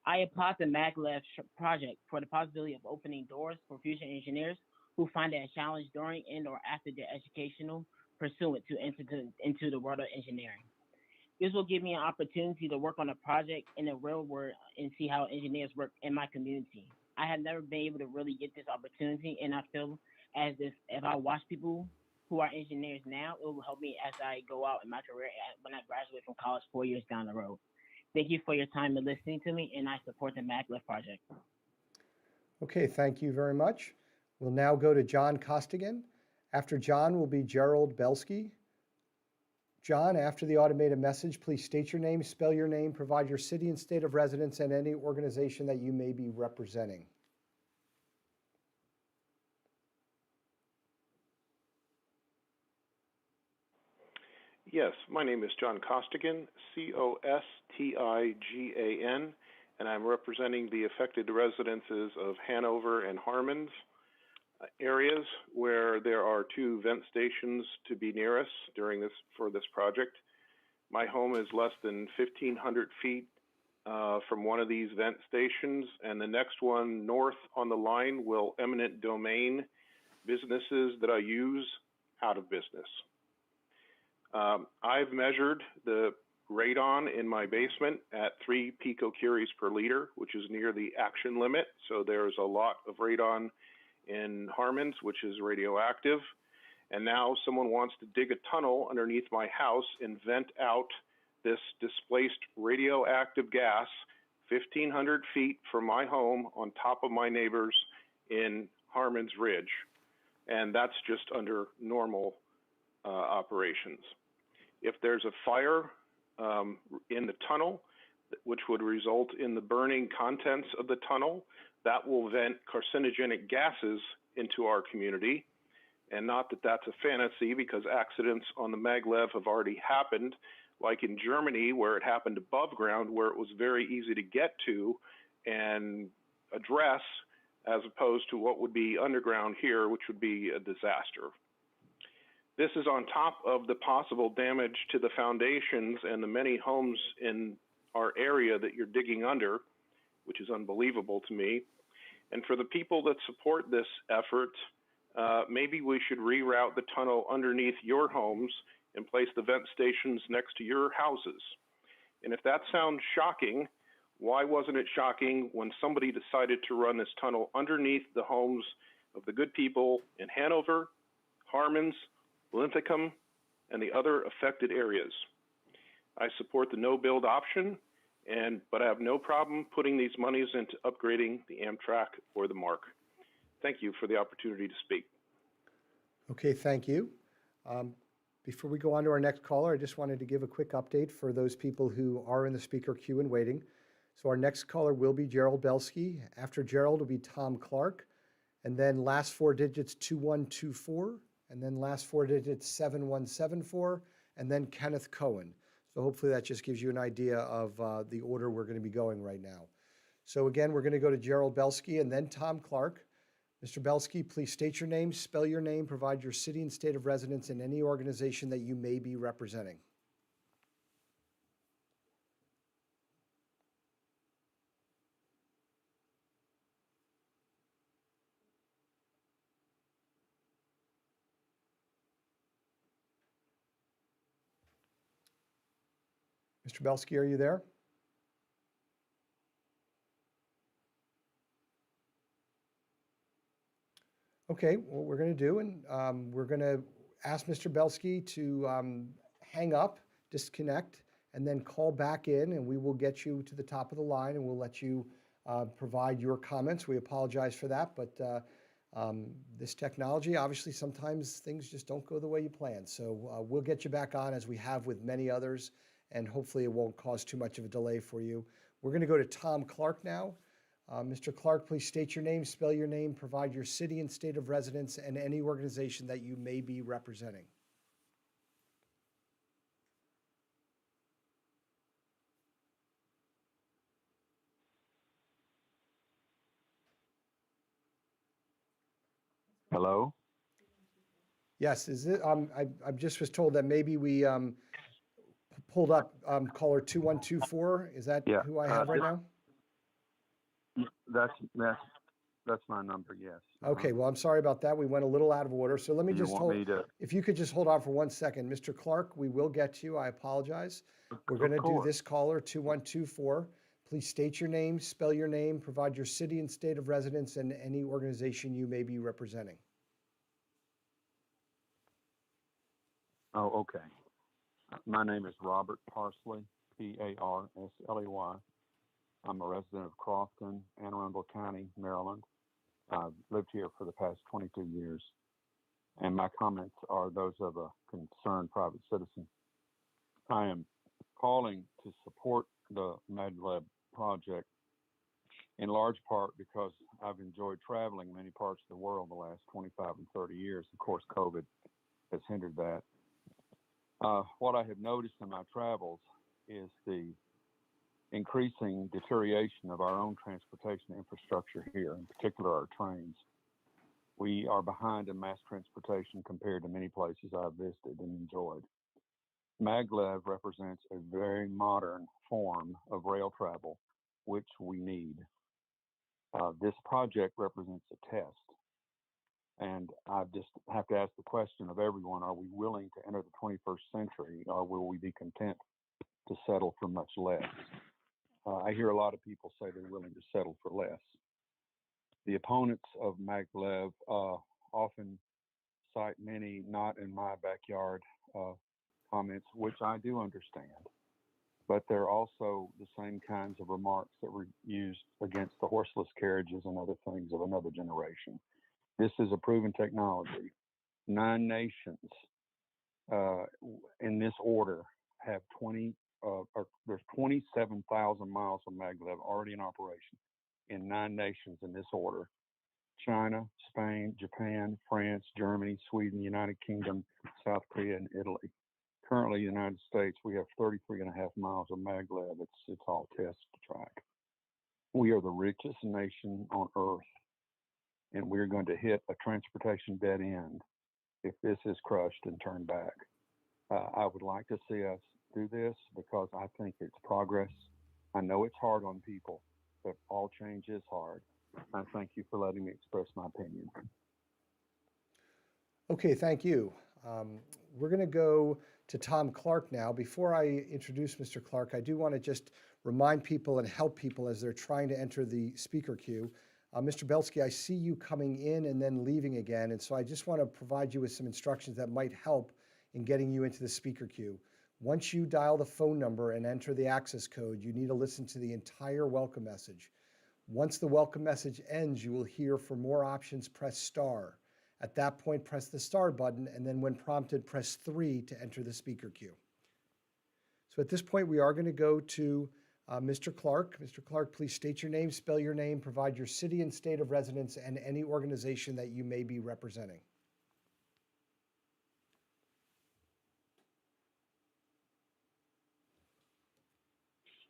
I applaud the Maglev project for the possibility of opening doors for future engineers who find it a challenge during and or after their educational pursuit to enter into the world of engineering. This will give me an opportunity to work on a project in the real world and see how engineers work in my community. I have never been able to really get this opportunity, and I feel as if I watch people who are engineers now, it will help me as I go out in my career when I graduate from college 4 years down the road. Thank you for your time and listening to me, and I support the Maglev project. Okay, thank you very much. We'll now go to John Costigan. After John will be Gerald Belsky. John, after the automated message, please state your name, spell your name, provide your city and state of residence and any organization that you may be representing. Yes, my name is John Costigan, Costigan, and I'm representing the affected residences of Hanover and Harmons areas where there are 2 vent stations to be near us for this project. My home is less than 1,500 feet from one of these vent stations, and the next one north on the line will eminent domain businesses that I use out of business. I've measured the radon in my basement at 3 picocuries per liter, which is near the action limit. So there's a lot of radon in Harmons, which is radioactive. And now someone wants to dig a tunnel underneath my house and vent out this displaced radioactive gas 1,500 feet from my home on top of my neighbors in Harmons Ridge. And that's just under normal operations. If there's a fire in the tunnel, which would result in the burning contents of the tunnel, that will vent carcinogenic gases into our community. And not that that's a fantasy, because accidents on the Maglev have already happened, like in Germany, where it happened above ground, where it was very easy to get to and address, as opposed to what would be underground here, which would be a disaster. This is on top of the possible damage to the foundations and the many homes in our area that you're digging under, which is unbelievable to me. And for the people that support this effort, maybe we should reroute the tunnel underneath your homes and place the vent stations next to your houses. And if that sounds shocking, why wasn't it shocking when somebody decided to run this tunnel underneath the homes of the good people in Hanover, Harmons, Linthicum, and the other affected areas? I support the no-build option, but I have no problem putting these monies into upgrading the Amtrak or the MARC. Thank you for the opportunity to speak. Okay, thank you. Before we go on to our next caller, I just wanted to give a quick update for those people who are in the speaker queue and waiting. So our next caller will be Gerald Belsky. After Gerald will be Tom Clark, and then last 4 digits 2124, and then last 4 digits 7174, and then Kenneth Cohen. So hopefully that just gives you an idea of the order we're going to be going right now. So again, we're going to go to Gerald Belsky and then Tom Clark. Mr. Belsky, please state your name, spell your name, provide your city and state of residence and any organization that you may be representing. Mr. Belsky, are you there? Okay, what we're going to do, and we're going to ask Mr. Belsky to hang up, disconnect, and then call back in, and we will get you to the top of the line, and we'll let you provide your comments. We apologize for that, but this technology, obviously, sometimes things just don't go the way you plan. So we'll get you back on as we have with many others, and hopefully it won't cause too much of a delay for you. We're going to go to Tom Clark now. Mr. Clark, please state your name, spell your name, provide your city and state of residence, and any organization that you may be representing. Hello? Yes, is it? I just was told that maybe we pulled up caller 2124. Is that who I have right now? That's my number, yes. Okay, well, I'm sorry about that. We went a little out of order. So let me You just want hold. me to- If you could just hold on for 1 second. Mr. Clark, we will get to you. I apologize. We're going to do this caller 2124. Please state your name, spell your name, provide your city and state of residence, and any organization you may be representing. Oh, okay. My name is Robert Parsley, Parsley. I'm a resident of Crofton, Anne Arundel County, Maryland. I've lived here for the past 22 years, and my comments are those of a concerned private citizen. I am calling to support the Maglev project in large part because I've enjoyed traveling many parts of the world the last 25 and 30 years. Of course, COVID has hindered that. What I have noticed in my travels is the increasing deterioration of our own transportation infrastructure here, in particular our trains. We are behind in mass transportation compared to many places I've visited and enjoyed. Maglev represents a very modern form of rail travel, which we need. This project represents a test. And I just have to ask the question of everyone, are we willing to enter the 21st century, or will we be content to settle for much less? I hear a lot of people say they're willing to settle for less. The opponents of Maglev often cite many not in my backyard comments, which I do understand. But they're also the same kinds of remarks that were used against the horseless carriages and other things of another generation. This is a proven technology. 9 nations in this order have there's 27,000 miles of Maglev already in operation in 9 nations in this order: China, Spain, Japan, France, Germany, Sweden, United Kingdom, South Korea, and Italy. Currently, in the United States, we have 33.5 miles of Maglev. It's all test track. We are the richest nation on earth, and we're going to hit a transportation dead end if this is crushed and turned back. I would like to see us do this because I think it's progress. I know it's hard on people, but all change is hard. I thank you for letting me express my opinion. Okay, thank you. We're going to go to Tom Clark now. Before I introduce Mr. Clark, I do want to just remind people and help people as they're trying to enter the speaker queue. Mr. Belsky, I see you coming in and then leaving again, and so I just want to provide you with some instructions that might help in getting you into the speaker queue. Once you dial the phone number and enter the access code, you need to listen to the entire welcome message. Once the welcome message ends, you will hear for more options, press star. At that point, press the star button, and then when prompted, press 3 to enter the speaker queue. So at this point, we are going to go to Mr. Clark. Mr. Clark, please state your name, spell your name, provide your city and state of residence, and any organization that you may be representing.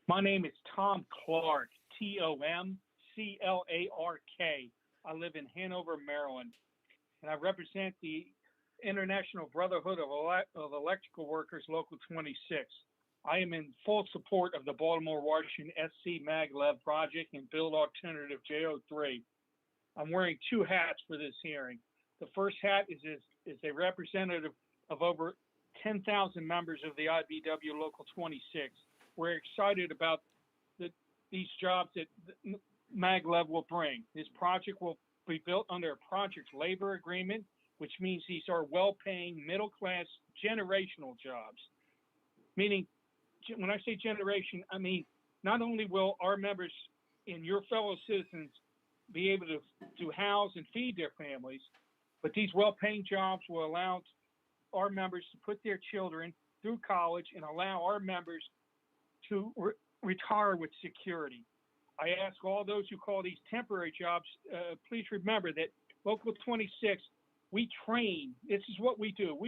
My name is Tom Clark, Tomclark. I live in Hanover, Maryland, and I represent the International Brotherhood of Electrical Workers, Local 26. I am in full support of the Baltimore, Washington SCMaglev project and Build Alternative J03. I'm wearing two hats for this hearing. The first hat is a representative of over 10,000 members of the IBW Local 26. We're excited about these jobs that Maglev will bring. This project will be built under a project labor agreement, which means these are well-paying, middle-class, generational jobs. Meaning, when I say generation, I mean not only will our members and your fellow citizens be able to house and feed their families, but these well-paying jobs will allow our members to put their children through college and allow our members to retire with security. I ask all those who call these temporary jobs, please remember that Local 26, we train. This is what we do.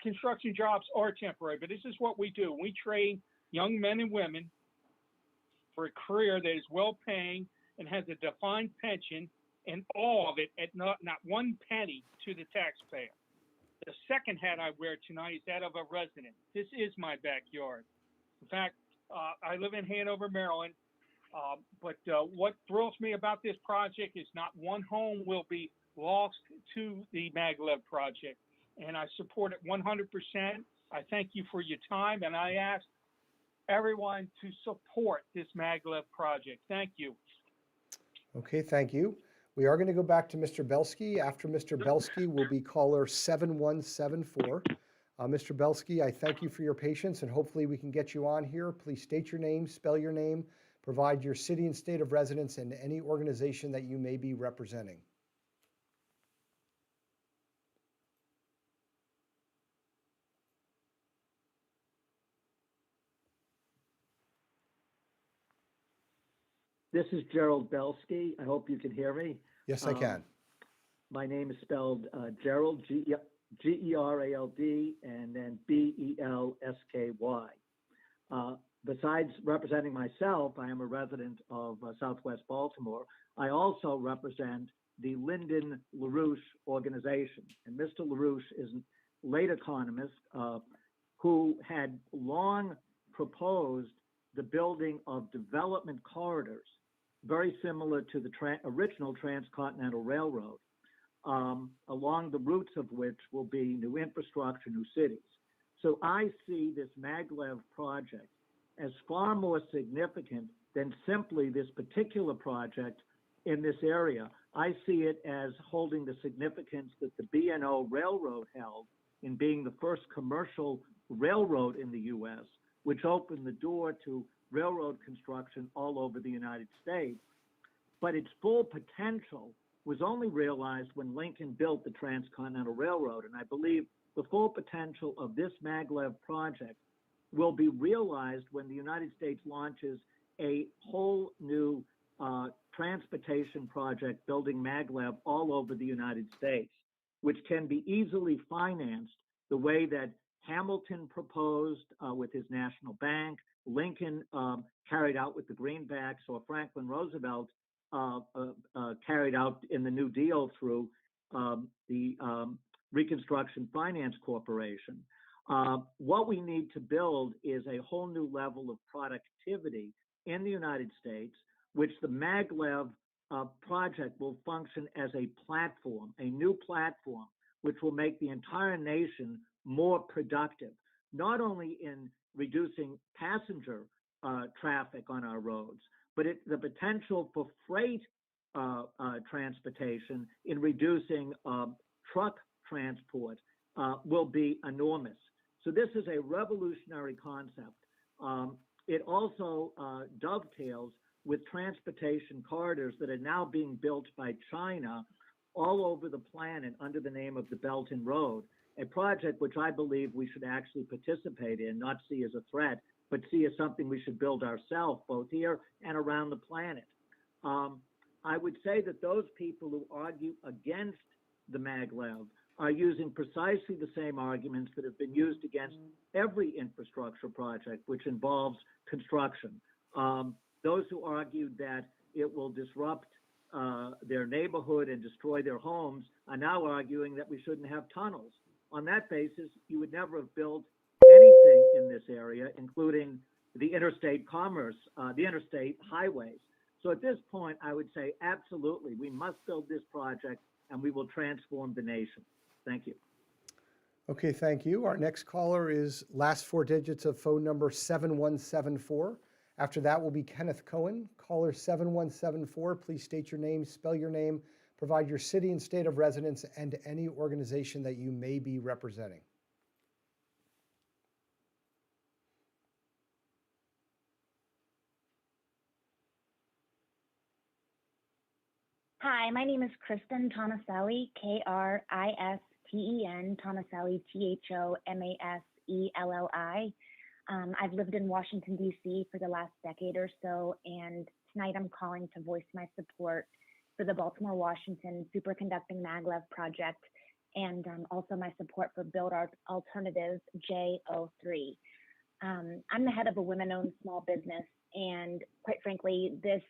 Construction jobs are temporary, but this is what we do. We train young men and women for a career that is well-paying and has a defined pension, and all of it at not one penny to the taxpayer. The second hat I wear tonight is that of a resident. This is my backyard. In fact, I live in Hanover, Maryland, but what thrills me about this project is not one home will be lost to the Maglev project, and I support it 100%. I thank you for your time, and I ask everyone to support this Maglev project. Thank you. Okay, thank you. We are going to go back to Mr. Belsky. After Mr. Belsky will be caller 7174. Mr. Belsky, I thank you for your patience, and hopefully we can get you on here. Please state your name, spell your name, provide your city and state of residence, and any organization that you may be representing. This is Gerald Belsky. I hope you can hear me. Yes, I can. My name is spelled Gerald, Gerald, and then Belsky. Besides representing myself, I am a resident of Southwest Baltimore. I also represent the Lyndon LaRouche organization. And Mr. LaRouche is a late economist who had long proposed the building of development corridors, very similar to the original Transcontinental Railroad, along the routes of which will be new infrastructure, new cities. So I see this Maglev project as far more significant than simply this particular project in this area. I see it as holding the significance that the B&O Railroad held in being the first commercial railroad in the U.S., which opened the door to railroad construction all over the United States. But its full potential was only realized when Lincoln built the Transcontinental Railroad. And I believe the full potential of this Maglev project will be realized when the United States launches a whole new transportation project building Maglev all over the United States, which can be easily financed the way that Hamilton proposed with his national bank, Lincoln carried out with the greenbacks, or Franklin Roosevelt carried out in the New Deal through the Reconstruction Finance Corporation. What we need to build is a whole new level of productivity in the United States, which the Maglev project will function as a platform, a new platform, which will make the entire nation more productive, not only in reducing passenger traffic on our roads, but the potential for freight transportation in reducing truck transport will be enormous. So this is a revolutionary concept. It also dovetails with transportation corridors that are now being built by China all over the planet under the name of the Belt and Road, a project which I believe we should actually participate in, not see as a threat, but see as something we should build ourselves, both here and around the planet. I would say that those people who argue against the Maglev are using precisely the same arguments that have been used against every infrastructure project which involves construction. Those who argued that it will disrupt their neighborhood and destroy their homes are now arguing that we shouldn't have tunnels. On that basis, you would never have built anything in this area, including the interstate commerce, the interstate highways. So at this point, I would say absolutely, we must build this project and we will transform the nation. Thank you. Okay, thank you. Our next caller is last four digits of phone number 7174. After that will be Kenneth Cohen. Caller 7174, please state your name, spell your name, provide your city and state of residence, and any organization that you may be representing. Hi, my name is Kristen Tomaselli, Kristen Tomaselli, Thomaselli. I've lived in Washington, D.C. for the last decade or so, and tonight I'm calling to voice my support for the Baltimore, Washington Superconducting Maglev project, and also my support for Build Alternatives J03. I'm the head of a women-owned small business, and quite frankly, this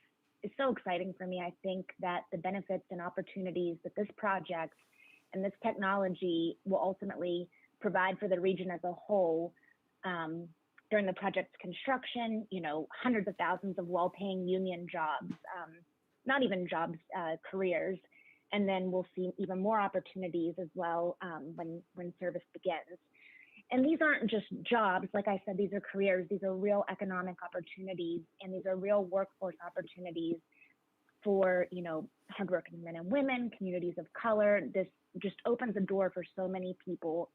is so exciting for me. I think that the benefits and opportunities that this project and this technology will ultimately provide for the region as a whole during the project's construction, hundreds of thousands of well-paying union jobs, not even jobs, careers. And then we'll see even more opportunities as well when service begins. And these aren't just jobs. Like I said, these are careers. These are real economic opportunities, and these are real workforce opportunities for, hardworking men and women, communities of color. This just opens the door for so many people.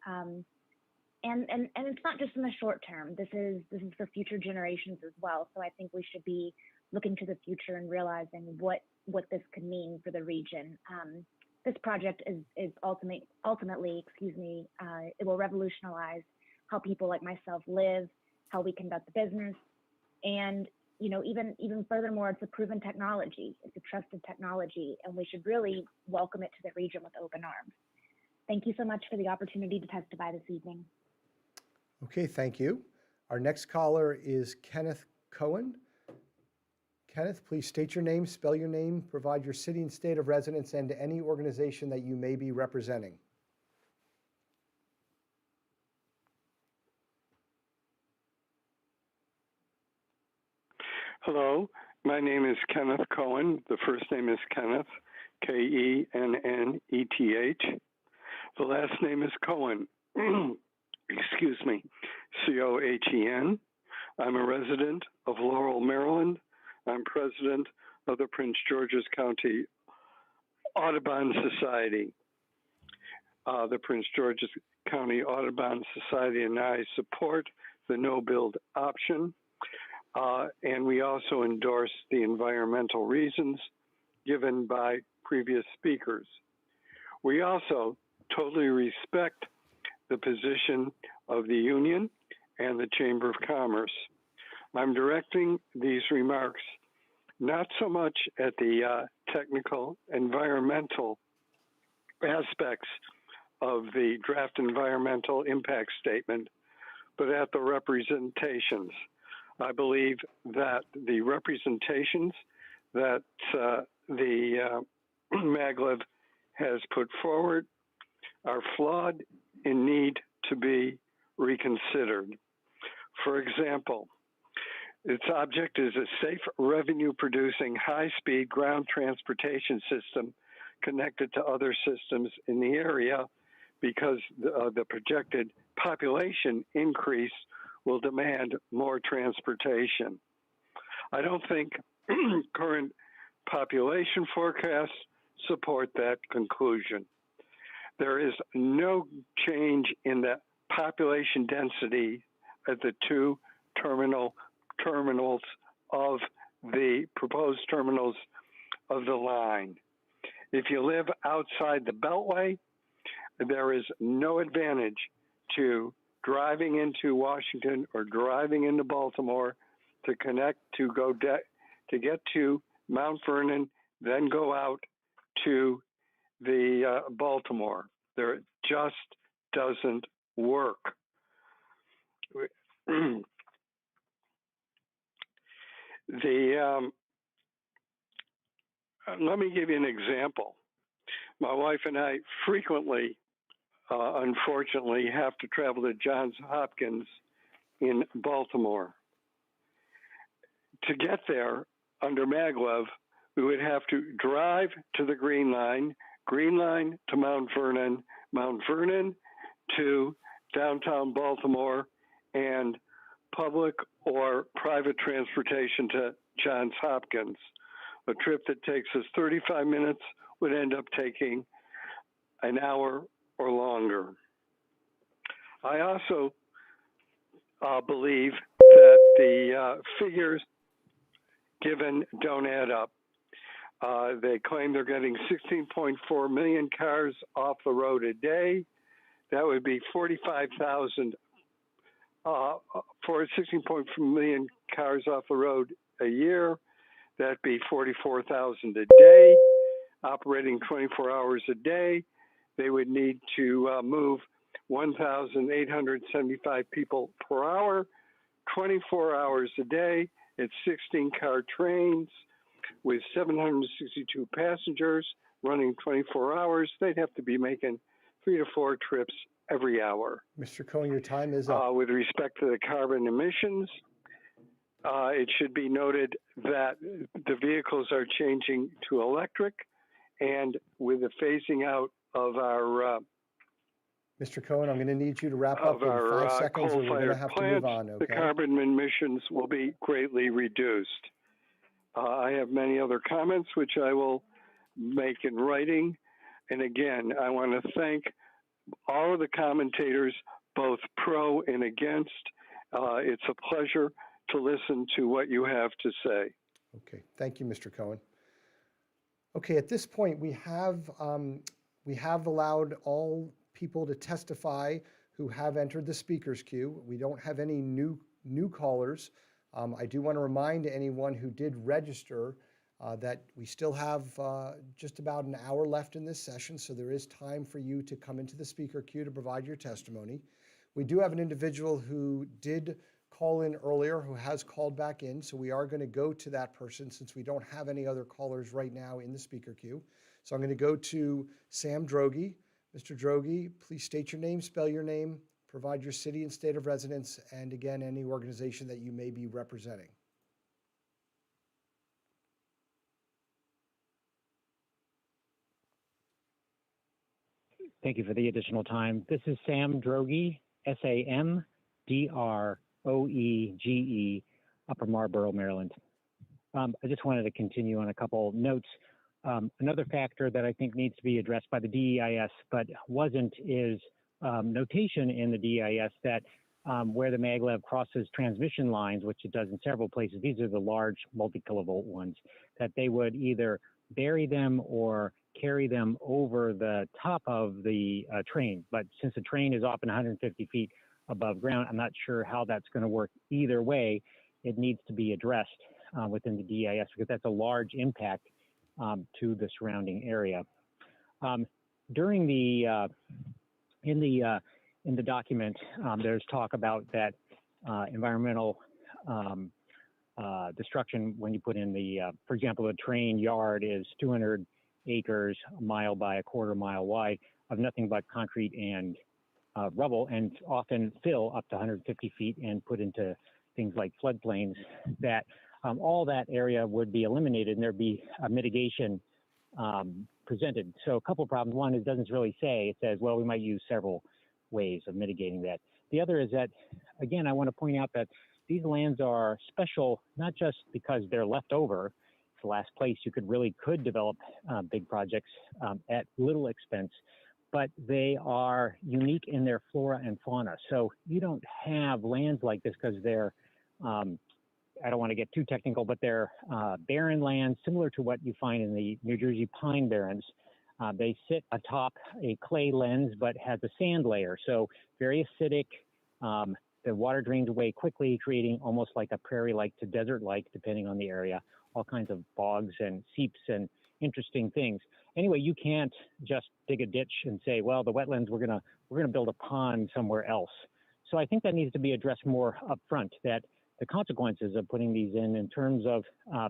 And it's not just in the short term. This is for future generations as well. So I think we should be looking to the future and realizing what this could mean for the region. This project is ultimately, it will revolutionize how people like myself live, how we conduct business, and even furthermore, it's a proven technology. It's a trusted technology, and we should really welcome it to the region with open arms. Thank you so much for the opportunity to testify this evening. Okay, thank you. Our next caller is Kenneth Cohen. Kenneth, please state your name, spell your name, provide your city and state of residence, and any organization that you may be representing. Hello, my name is Kenneth Cohen. The first name is Kenneth, Kenneth. The last name is Cohen, excuse me, Cohen. I'm a resident of Laurel, Maryland. I'm president of the Prince George's County Audubon Society. The Prince George's County Audubon Society and I support the no-build option, and we also endorse the environmental reasons given by previous speakers. We also totally respect the position of the union and the Chamber of Commerce. I'm directing these remarks not so much at the technical environmental aspects of the draft environmental impact statement, but at the representations. I believe that the representations that the Maglev has put forward are flawed and need to be reconsidered. For example, its object is a safe, revenue-producing, high-speed ground transportation system connected to other systems in the area because the projected population increase will demand more transportation. I don't think current population forecasts support that conclusion. There is no change in the population density at the two terminals of the proposed terminals of the line. If you live outside the Beltway, there is no advantage to driving into Washington or driving into Baltimore to connect to get to Mount Vernon, then go out to the Baltimore. There just doesn't work. let me give you an example. My wife and I frequently, unfortunately, have to travel to Johns Hopkins in Baltimore. To get there under Maglev, we would have to drive to the Green Line to Mount Vernon to downtown Baltimore, and public or private transportation to Johns Hopkins. A trip that takes us 35 minutes would end up taking an hour or longer. I also believe that the figures given don't add up. They claim they're getting 16.4 million cars off the road a day. That would be 45,000 for 16.4 million cars off the road a year. That'd be 44,000 a day, operating 24 hours a day. They would need to move 1,875 people per hour, 24 hours a day. It's 16-car trains with 762 passengers running 24 hours. They'd have to be making 3 to 4 trips every hour. Mr. Cohen, your time is up. With respect to the carbon emissions, it should be noted that the vehicles are changing to electric, and with the phasing out of our Mr. Cohen, I'm going to need you to wrap up in 5 seconds, or we're going to have to move on, okay? the carbon emissions will be greatly reduced. I have many other comments, which I will make in writing. And again, I want to thank all of the commentators, both pro and against. It's a pleasure to listen to what you have to say. Okay, thank you, Mr. Cohen. Okay, at this point, we have allowed all people to testify who have entered the speakers queue. We don't have any new callers. I do want to remind anyone who did register that we still have just about an hour left in this session, so there is time for you to come into the speaker queue to provide your testimony. We do have an individual who did call in earlier who has called back in, so we are going to go to that person since we don't have any other callers right now in the speaker queue. So I'm going to go to Sam Droege. Mr. Droege, please state your name, spell your name, provide your city and state of residence, and again, any organization that you may be representing. Thank you for the additional time. This is Sam Droege, SAMDROEGE, Upper Marlboro, Maryland. I just wanted to continue on a couple notes. Another factor that I think needs to be addressed by the DEIS, but wasn't, is notation in the DEIS that where the maglev crosses transmission lines, which it does in several places, these are the large multi-kilovolt ones, that they would either bury them or carry them over the top of the train. But since the train is often 150 feet above ground, I'm not sure how that's going to work. Either way, it needs to be addressed within the DEIS because that's a large impact to the surrounding area. During the in the document, there's talk about that environmental destruction when you put in the, for example, a train yard is 200 acres, a mile by a quarter mile wide, of nothing but concrete and rubble, and often fill up to 150 feet and put into things like floodplains. That all that area would be eliminated and there'd be a mitigation presented. So a couple of problems. One, it doesn't really say. It says, well, we might use several ways of mitigating that. The other is that, again, I want to point out that these lands are special, not just because they're left over. It's the last place you could develop big projects at little expense, but they are unique in their flora and fauna. So you don't have lands like this because they're, I don't want to get too technical, but they're barren lands similar to what you find in the New Jersey pine barrens. They sit atop a clay lens, but has a sand layer. So very acidic. The water drains away quickly, creating almost like a prairie-like to desert-like, depending on the area. All kinds of bogs and seeps and interesting things. Anyway, you can't just dig a ditch and say, well, the wetlands, we're gonna build a pond somewhere else. So I think that needs to be addressed more upfront, that the consequences of putting these in terms of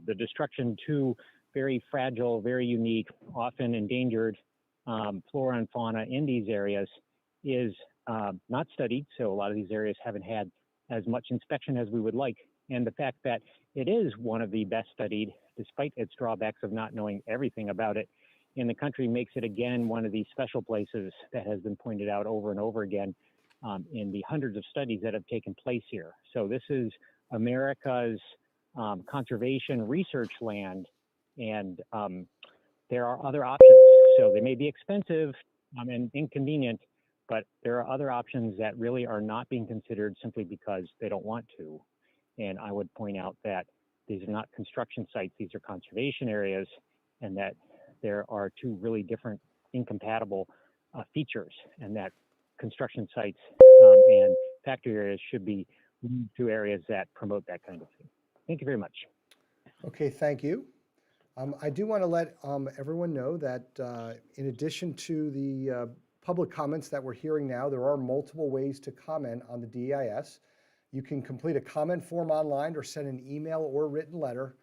the destruction to very fragile, very unique, often endangered flora and fauna in these areas is not studied. So a lot of these areas haven't had as much inspection as we would like. And the fact that it is one of the best studied, despite its drawbacks of not knowing everything about it in the country, makes it again one of these special places that has been pointed out over and over again in the hundreds of studies that have taken place here. So this is America's conservation research land, and there are other options. So they may be expensive and inconvenient, but there are other options that really are not being considered simply because they don't want to. And I would point out that these are not construction sites, these are conservation areas, and that there are two really different, incompatible features, and that construction sites and factory areas should be moved to areas that promote that kind of thing. Thank you very much. Okay, thank you. I do want to let everyone know that in addition to the public comments that we're hearing now, there are multiple ways to comment on the DEIS. You can complete a comment form online or send an email or written letter.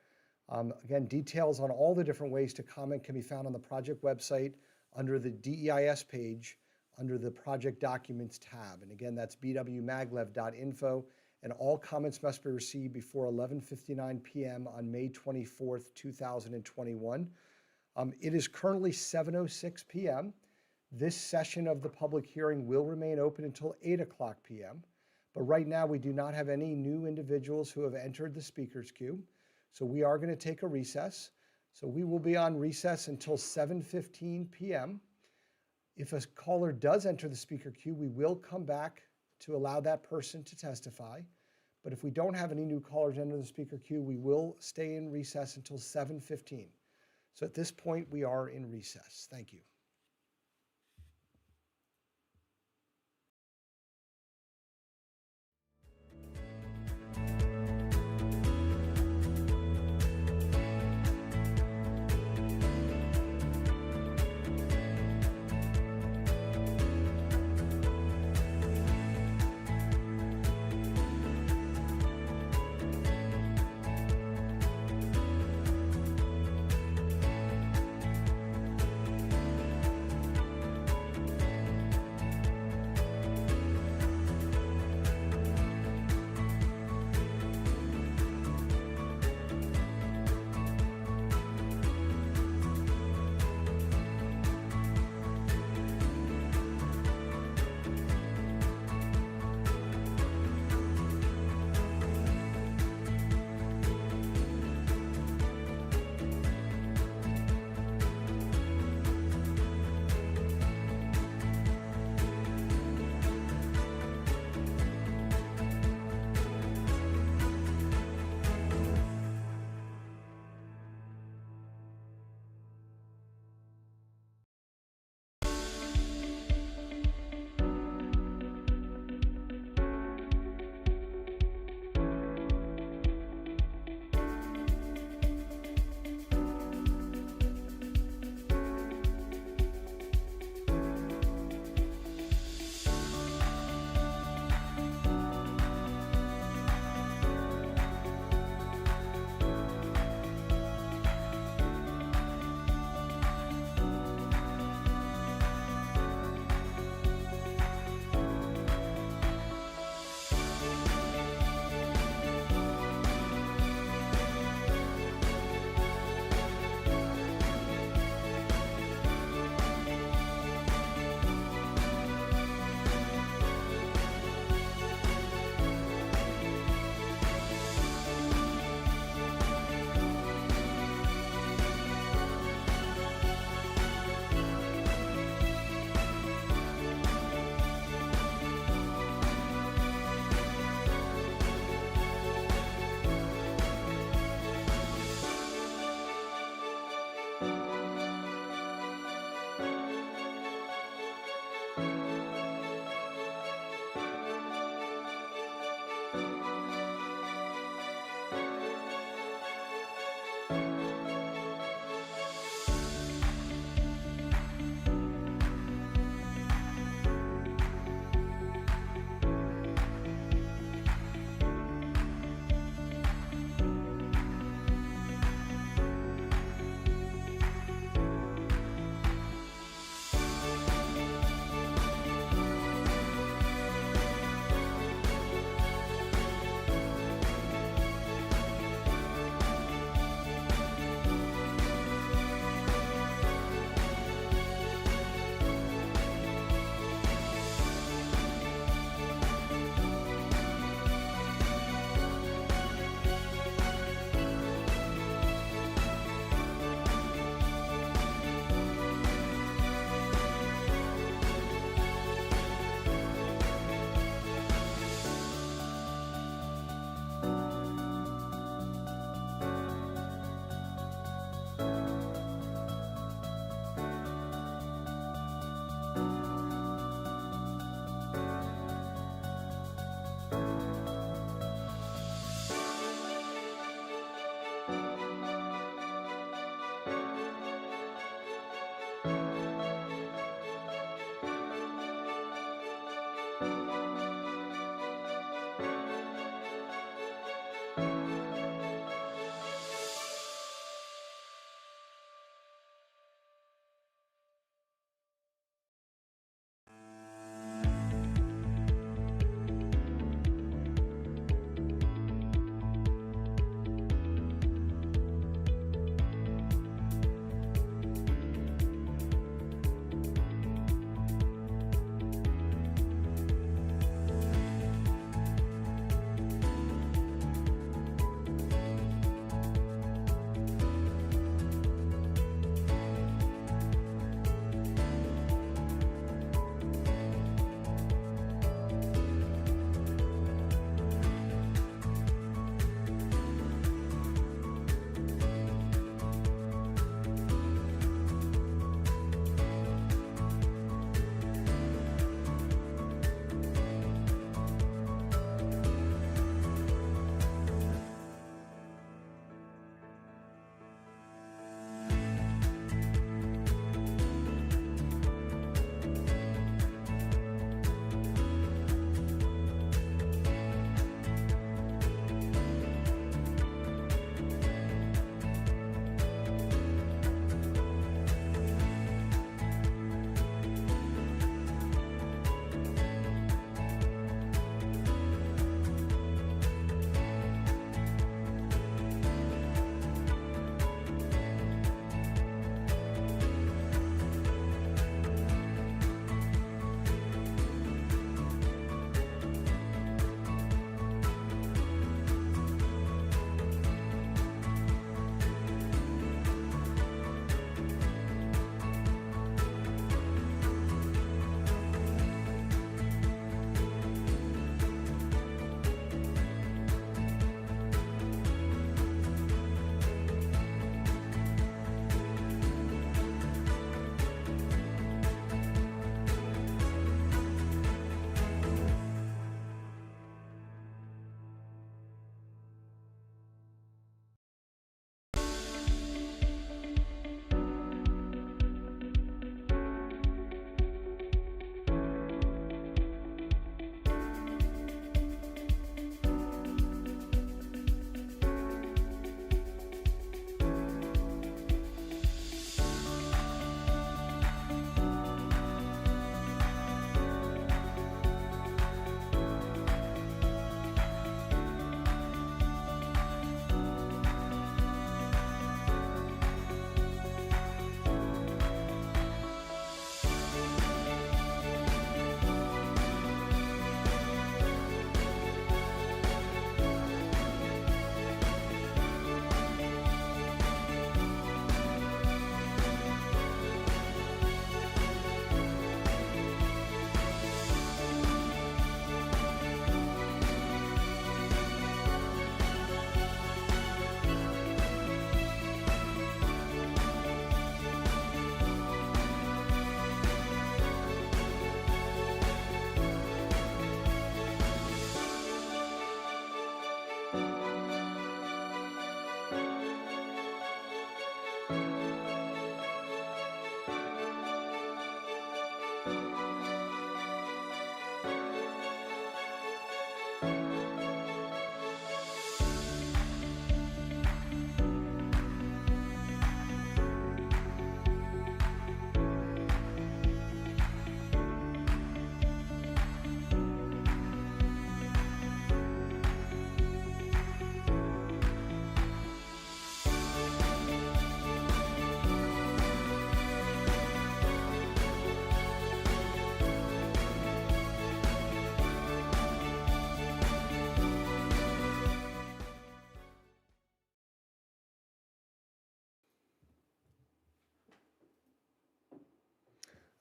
Again, details on all the different ways to comment can be found on the project website under the DEIS page under the project documents tab. And again, that's bwmaglev.info. And all comments must be received before 11:59 p.m. on May 24th, 2021. It is currently 7:06 p.m. This session of the public hearing will remain open until 8:00 p.m. But right now, we do not have any new individuals who have entered the speakers queue. So we are going to take a recess. So we will be on recess until 7:15 p.m. If a caller does enter the speaker queue, we will come back to allow that person to testify. But if we don't have any new callers enter the speaker queue, we will stay in recess until 7:15. So at this point, we are in recess. Thank you.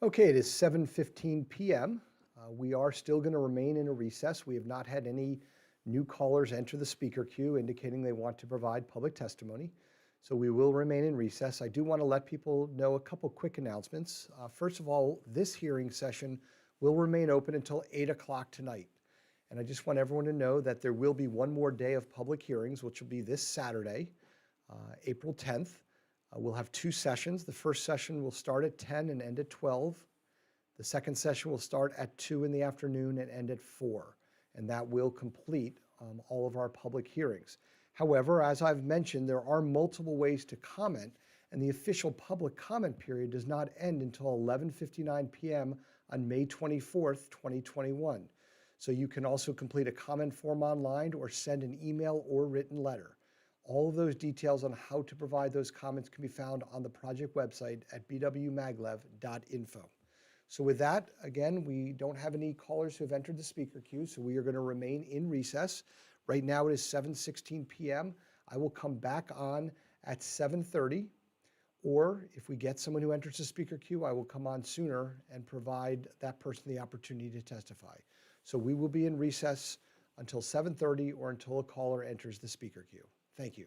Okay, it is 7:15 p.m. We are still going to remain in a recess. We have not had any new callers enter the speaker queue indicating they want to provide public testimony. So we will remain in recess. I do want to let people know a couple quick announcements. First of all, this hearing session will remain open until 8 o'clock tonight. And I just want everyone to know that there will be one more day of public hearings, which will be this Saturday, April 10th. We'll have two sessions. The first session will start at 10 and end at 12. The second session will start at 2 in the afternoon and end at 4. And that will complete all of our public hearings. However, as I've mentioned, there are multiple ways to comment, and the official public comment period does not end until 11:59 p.m. on May 24th, 2021. So you can also complete a comment form online or send an email or written letter. All of those details on how to provide those comments can be found on the project website at bwmaglev.info. So with that, again, we don't have any callers who have entered the speaker queue, so we are going to remain in recess. Right now it is 7:16 p.m. I will come back on at 7:30, or if we get someone who enters the speaker queue, I will come on sooner and provide that person the opportunity to testify. So we will be in recess until 7:30 or until a caller enters the speaker queue. Thank you.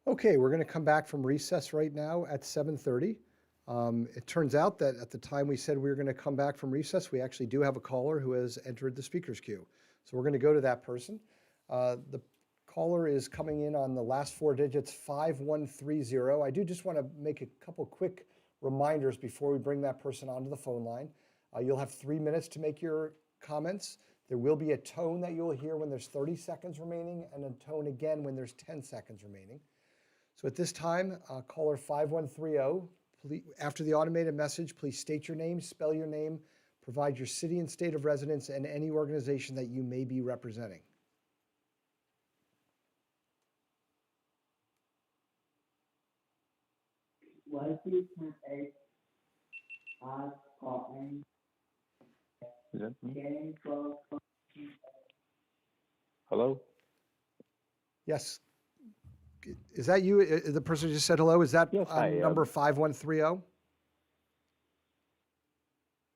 Okay, we're going to come back from recess right now at 7:30. It turns out that at the time we said we were going to come back from recess, we actually do have a caller who has entered the speaker's queue. So we're going to go to that person. The caller is coming in on the last four digits, 5130. I do just want to make a couple quick reminders before we bring that person onto the phone line. You'll have 3 minutes to make your comments. There will be a tone that you'll hear when there's 30 seconds remaining and a tone again when there's 10 seconds remaining. So at this time, caller 5130, please, after the automated message, please state your name, spell your name, provide your city and state of residence, and any organization that you may be representing. Is that me? Hello? Yes. Is that you? The person who just said hello? Is that Yes, hi, number 5130?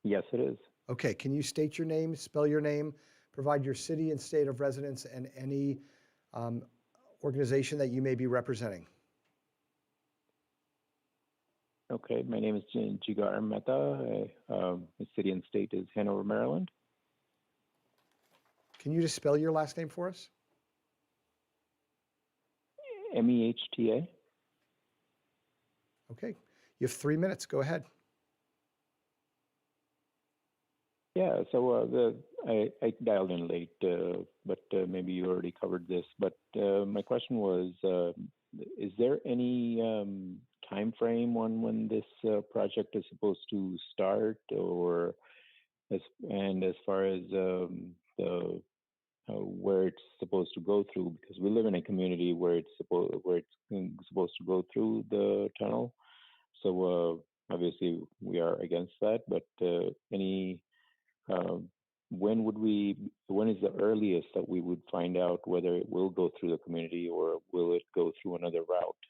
Yes, it is. Okay, can you state your name, spell your name, provide your city and state of residence, and any organization that you may be representing? Okay, my name is Jigar Mehta. My city and state is Hanover, Maryland. Can you just spell your last name for us? MEHTA. Okay, you have 3 minutes. Go ahead. Yeah, so I dialed in late, but maybe you already covered this. But my question was, is there any time frame on when this project is supposed to start, or as far as the where it's supposed to go through? Because we live in a community where it's supposed to go through the tunnel. So obviously we are against that. But when is the earliest that we would find out whether it will go through the community or will it go through another route?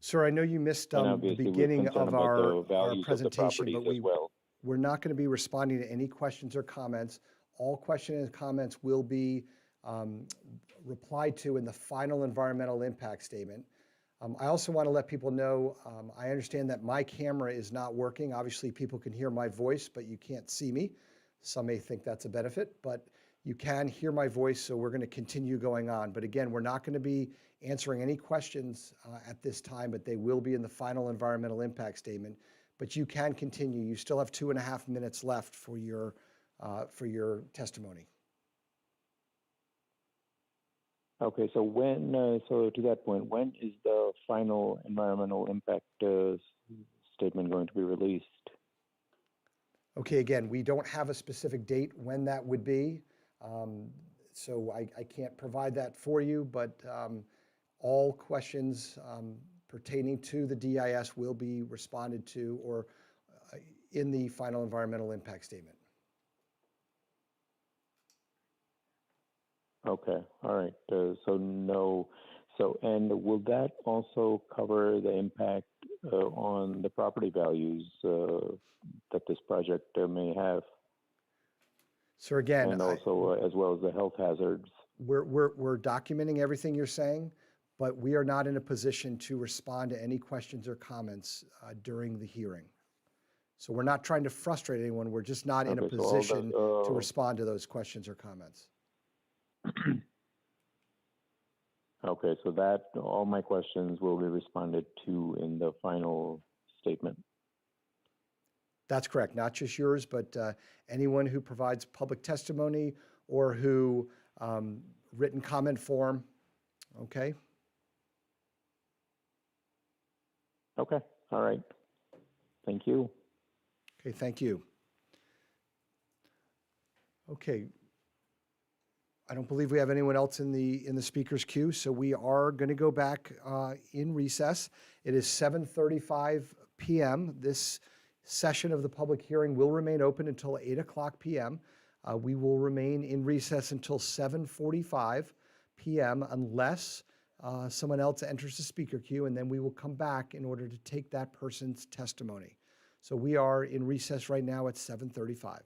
Sir, I know you missed the beginning of our presentation, but we're not going to be responding to any questions or comments. All questions and comments will be replied to in the final environmental impact statement. I also want to let people know, I understand that my camera is not working. Obviously, people can hear my voice, but you can't see me. Some may think that's a benefit, but you can hear my voice, so we're going to continue going on. But again, we're not going to be answering any questions at this time, but they will be in the final environmental impact statement. But you can continue. You still have 2.5 minutes left for your testimony. Okay, so so to that point, when is the final environmental impact statement going to be released? Okay, again, we don't have a specific date when that would be, so I can't provide that for you, but all questions pertaining to the DIS will be responded to or in the final environmental impact statement. Okay, all right. And will that also cover the impact on the property values that this project may have? So again, and also as well as the health hazards. We're documenting everything you're saying, but we are not in a position to respond to any questions or comments during the hearing. So we're not trying to frustrate anyone. We're just not in a position to respond to those questions or comments. Okay, so that all my questions will be responded to in the final statement. That's correct. Not just yours, but anyone who provides public testimony or who written comment form. Okay. Okay. All right. Thank you. Okay. Thank you. Okay. I don't believe we have anyone else in the speaker's queue, so we are going to go back in recess. It is 7:35 p.m. This session of the public hearing will remain open until 8:00 p.m. We will remain in recess until 7:45 p.m. unless someone else enters the speaker queue, and then we will come back in order to take that person's testimony. So we are in recess right now at 7:35.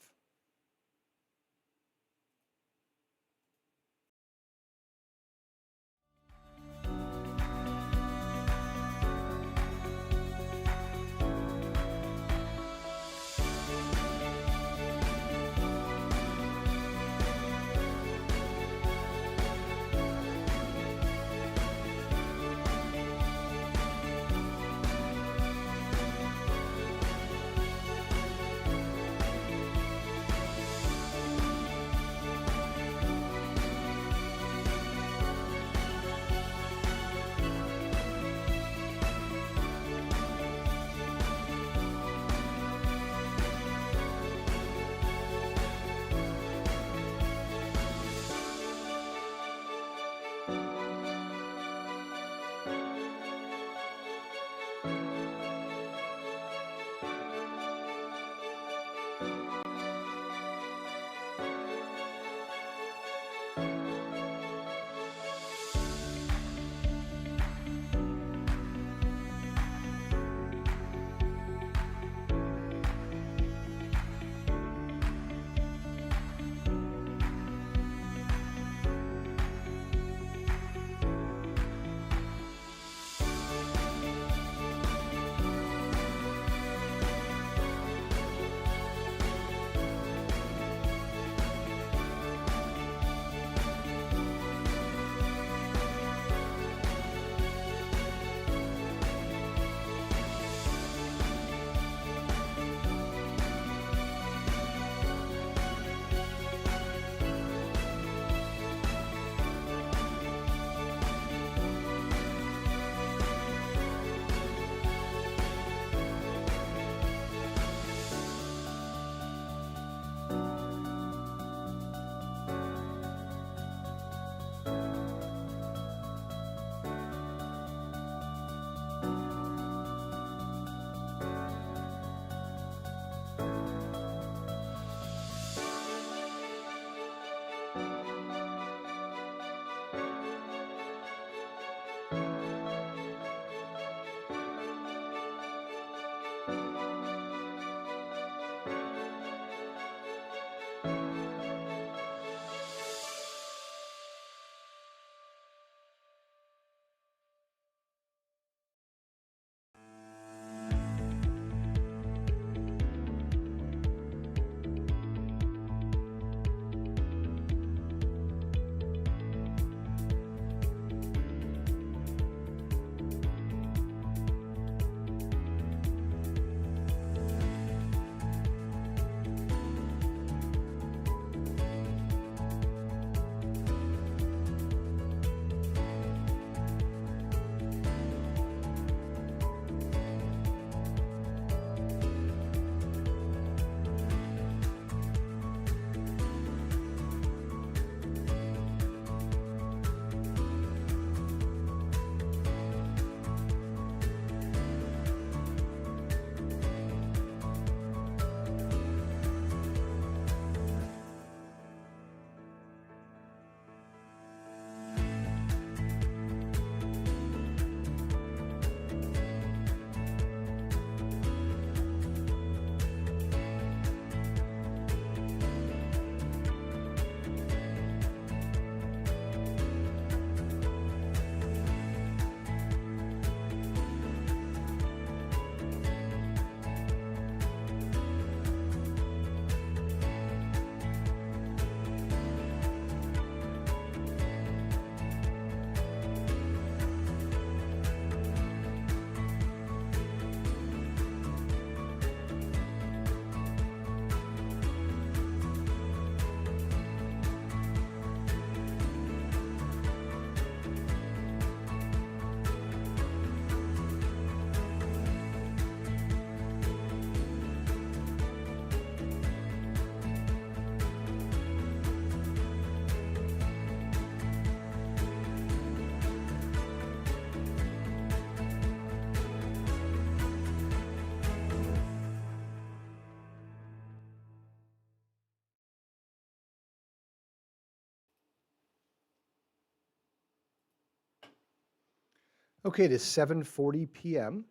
Okay, it is 7:40 p.m.,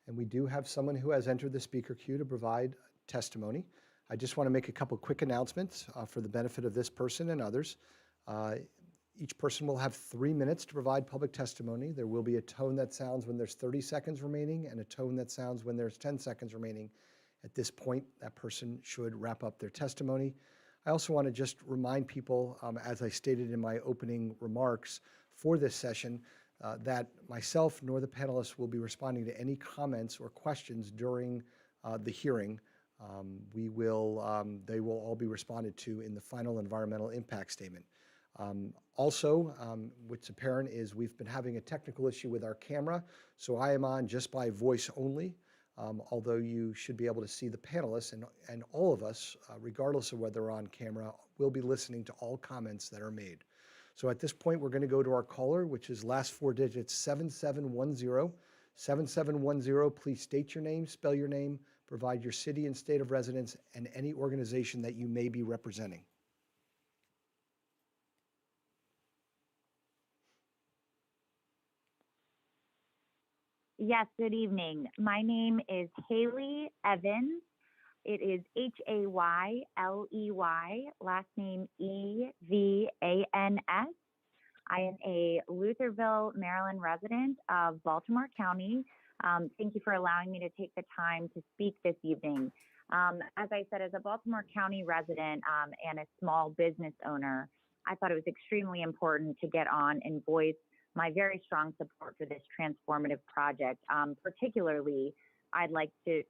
and we do have someone who has entered the speaker queue to provide testimony. I just want to make a couple quick announcements for the benefit of this person and others. Each person will have 3 minutes to provide public testimony. There will be a tone that sounds when there's 30 seconds remaining and a tone that sounds when there's 10 seconds remaining. At this point, that person should wrap up their testimony. I also want to just remind people, as I stated in my opening remarks for this session, that myself nor the panelists will be responding to any comments or questions during the hearing. They will all be responded to in the final environmental impact statement. Also, what's apparent is we've been having a technical issue with our camera, so I am on just by voice only, although you should be able to see the panelists, and all of us, regardless of whether we're on camera, will be listening to all comments that are made. So at this point, we're going to go to our caller, which is last four digits 7710. 7710, please state your name, spell your name, provide your city and state of residence, and any organization that you may be representing. Yes, good evening. My name is Haley Evans. It is Hayley, last name Evans. I am a Lutherville, Maryland resident of Baltimore County. Thank you for allowing me to take the time to speak this evening. As I said, as a Baltimore County resident and a small business owner, I thought it was extremely important to get on and voice my very strong support for this transformative project. Particularly, I'd like to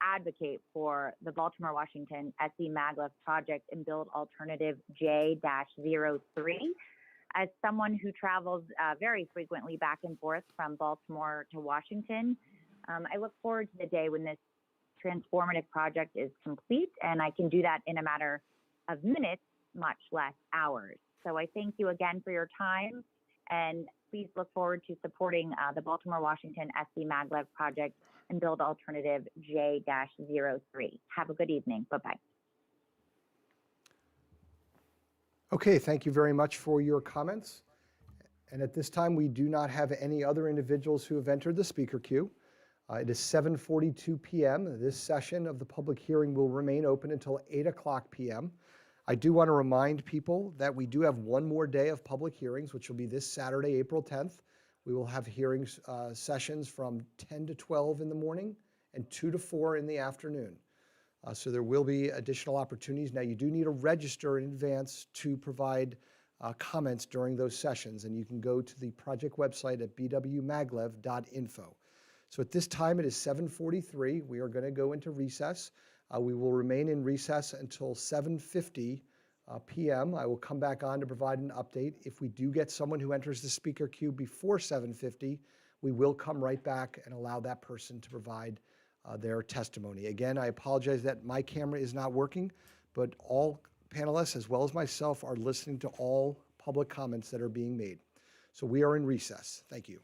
advocate for the Baltimore, Washington SCMaglev project and build alternative J-03. As someone who travels very frequently back and forth from Baltimore to Washington, I look forward to the day when this transformative project is complete, and I can do that in a matter of minutes, much less hours. So I thank you again for your time, and please look forward to supporting the Baltimore, Washington SCMaglev project and build alternative J-03. Have a good evening. Bye-bye. Okay, thank you very much for your comments. And at this time, we do not have any other individuals who have entered the speaker queue. It is 7:42 p.m. This session of the public hearing will remain open until 8 o'clock p.m. I do want to remind people that we do have one more day of public hearings, which will be this Saturday, April 10th. We will have hearings sessions from 10 to 12 in the morning and 2 to 4 in the afternoon. So there will be additional opportunities. Now, you do need to register in advance to provide comments during those sessions, and you can go to the project website at bwmaglev.info. So at this time, it is 7:43. We are going to go into recess. We will remain in recess until 7:50 p.m. I will come back on to provide an update. If we do get someone who enters the speaker queue before 7:50, we will come right back and allow that person to provide their testimony. Again, I apologize that my camera is not working, but all panelists, as well as myself, are listening to all public comments that are being made. So we are in recess. Thank you.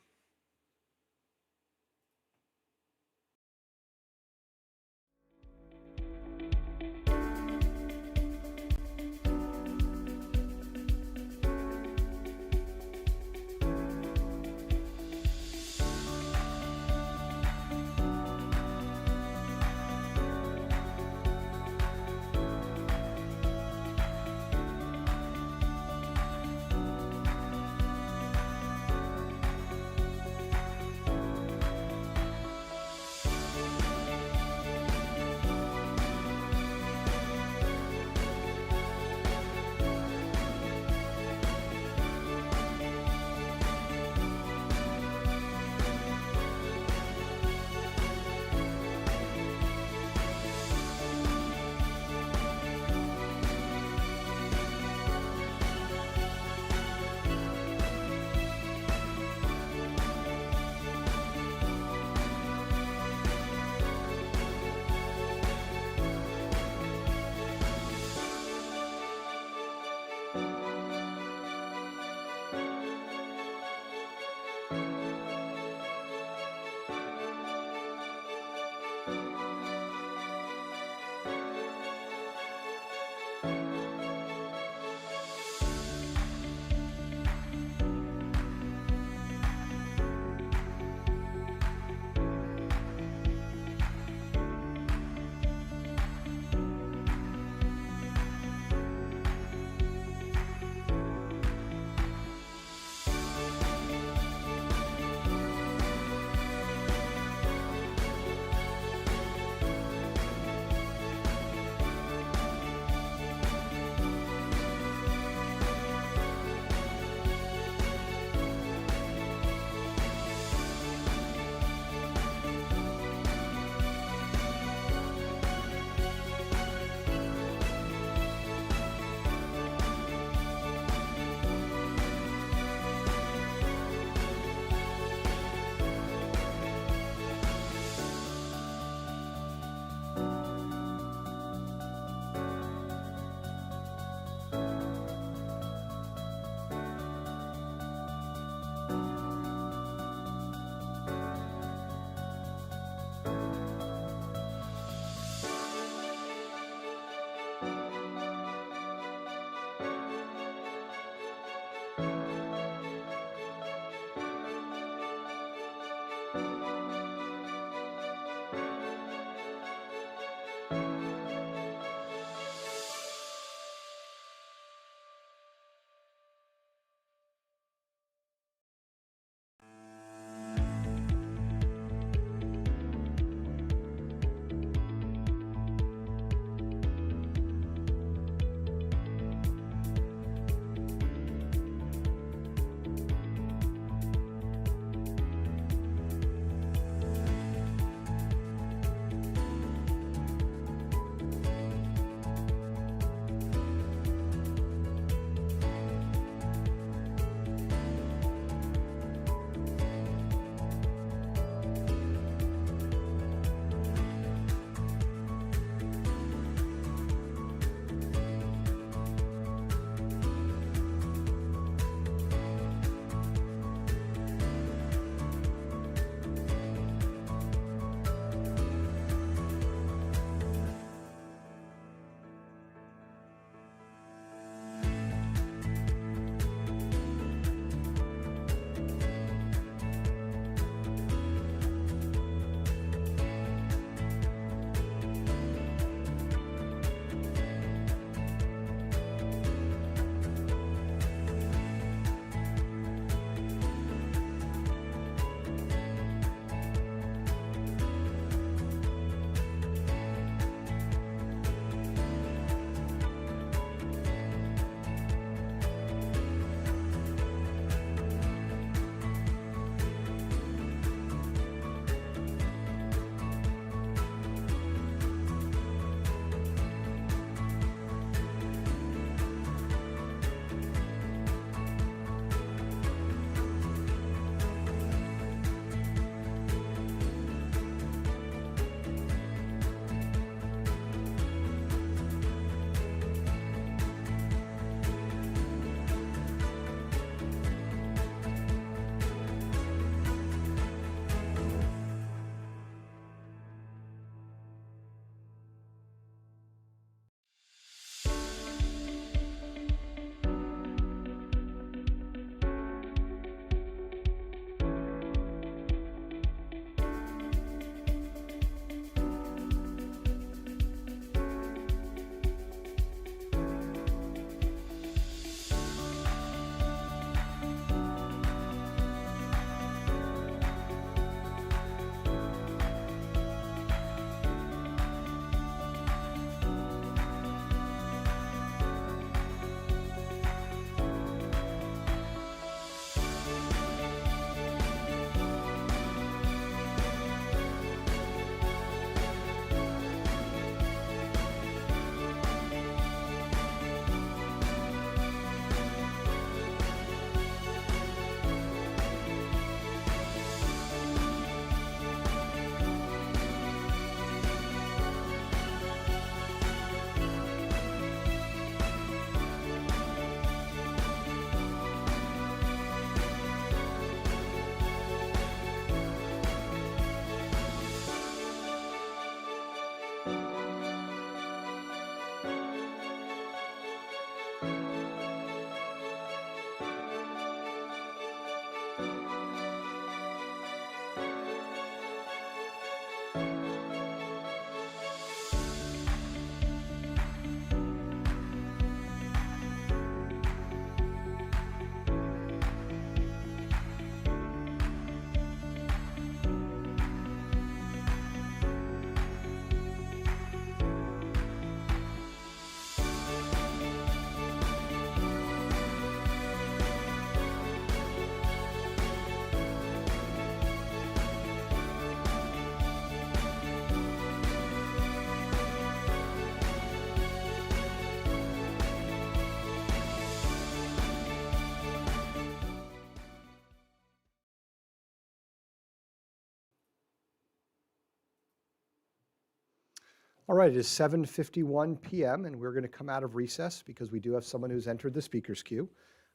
All right, it is 7:51 p.m. and we're going to come out of recess because we do have someone who's entered the speaker's queue.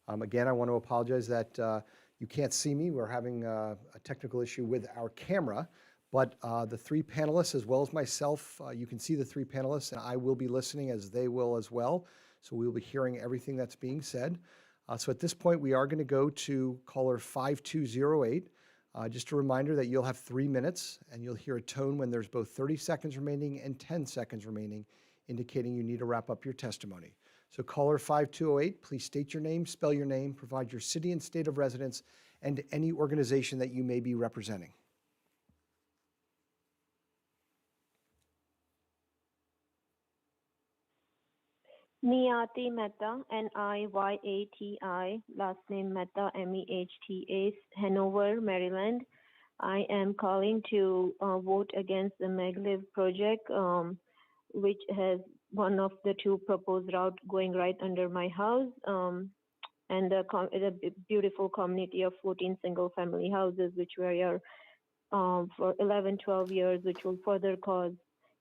Again, I want to apologize that you can't see me. We're having a technical issue with our camera, but the three panelists, as well as myself, you can see the three panelists, and I will be listening as they will as well. So we'll be hearing everything that's being said. So at this point, we are going to go to caller 5208. Just a reminder that you'll have 3 minutes, and you'll hear a tone when there's both 30 seconds remaining and 10 seconds remaining, indicating you need to wrap up your testimony. So caller 5208, please state your name, spell your name, provide your city and state of residence, and any organization that you may be representing. Niyati Mehta, Niyati, last name Mehta, Mehta, Hanover, Maryland. I am calling to vote against the Maglev project, which has one of the two proposed route going right under my house, and a beautiful community of 14 single-family houses, which were here for 11, 12 years, which will further cause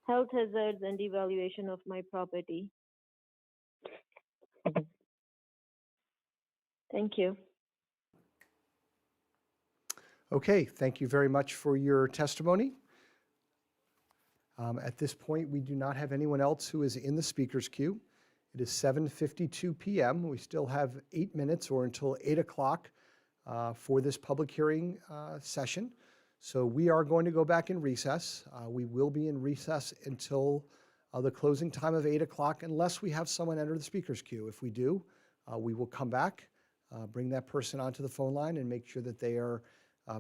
health hazards and devaluation of my property. Thank you. Okay, thank you very much for your testimony. At this point, we do not have anyone else who is in the speaker's queue. It is 7:52 p.m. We still have 8 minutes or until 8 o'clock for this public hearing session. So we are going to go back in recess. We will be in recess until the closing time of 8 o'clock unless we have someone enter the speaker's queue. If we do, we will come back, bring that person onto the phone line and make sure that they are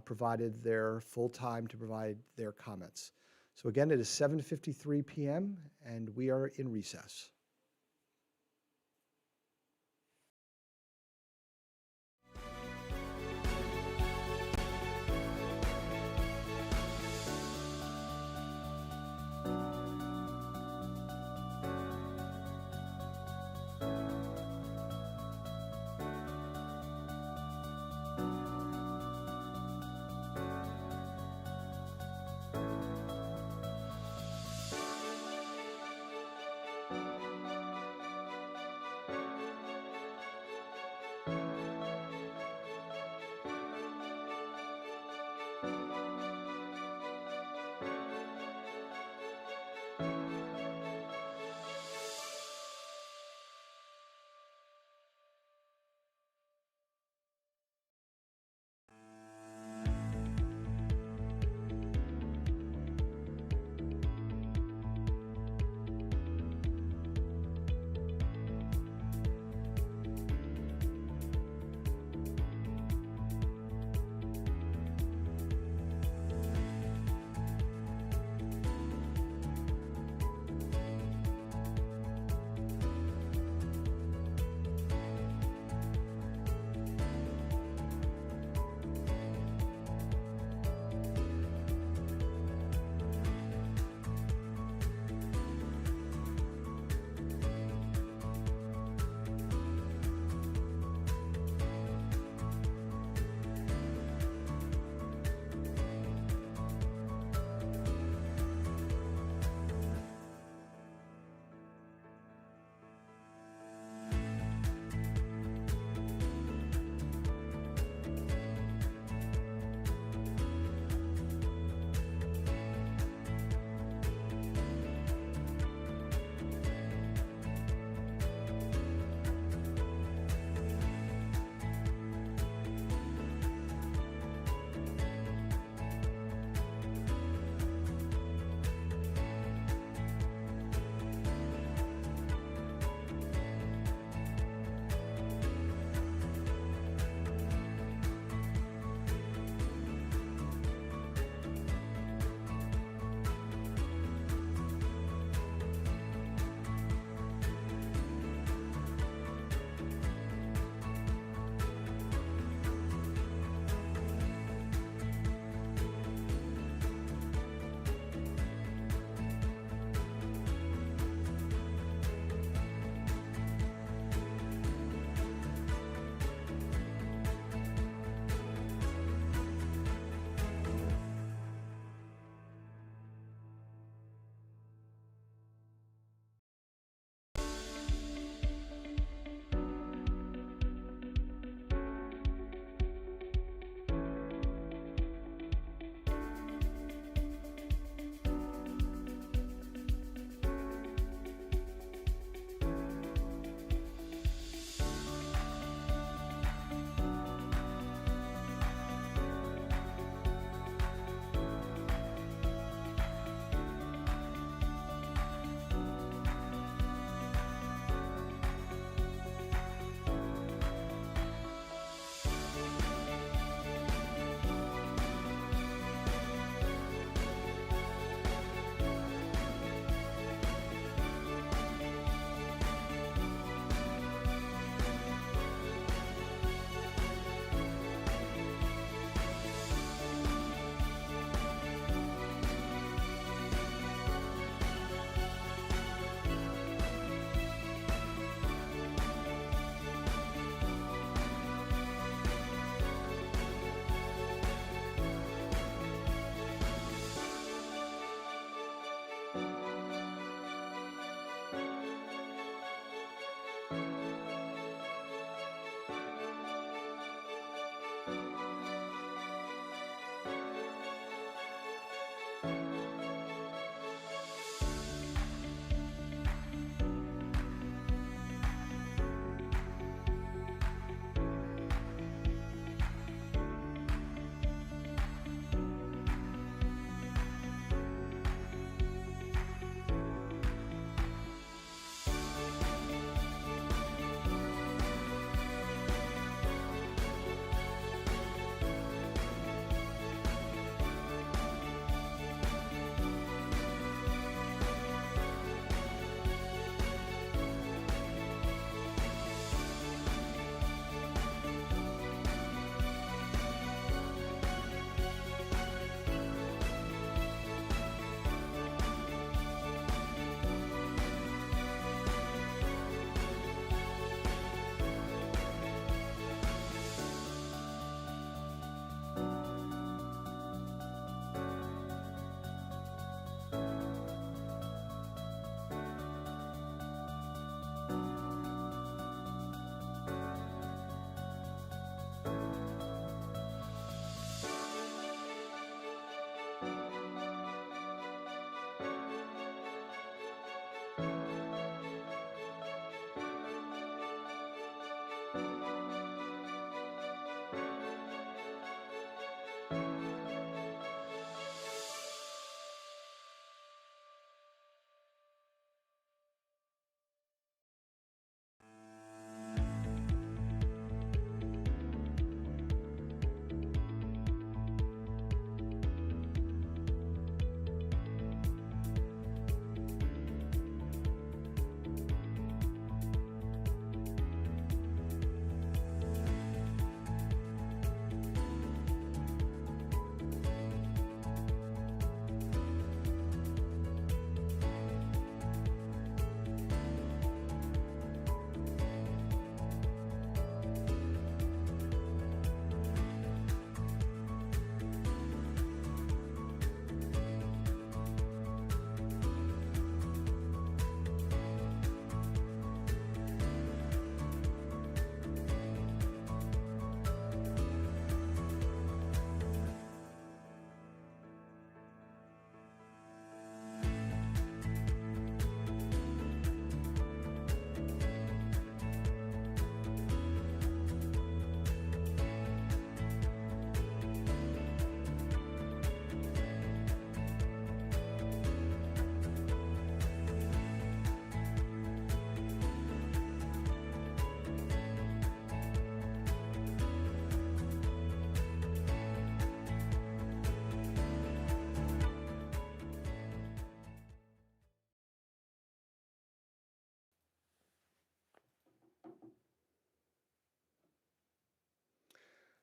provided their full time to provide their comments. So again, it is 7:53 p.m. and we are in recess.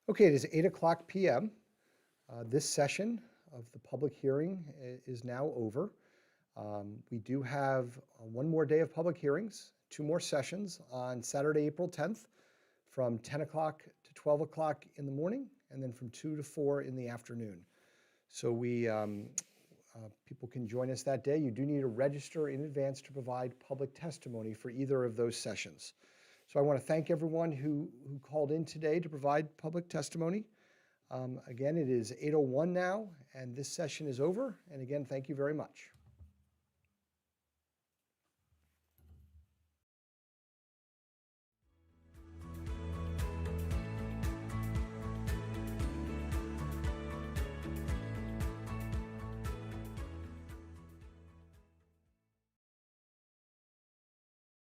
Okay, it is 8:00 p.m. This session of the public hearing is now over. We do have one more day of public hearings, 2 more sessions on Saturday, April 10th, from 10 o'clock to 12 o'clock in the morning, and then from 2 to 4 in the afternoon. So people can join us that day. You do need to register in advance to provide public testimony for either of those sessions. So I want to thank everyone who called in today to provide public testimony. Again, it is 8:01 now, and this session is over. And again, thank you very much.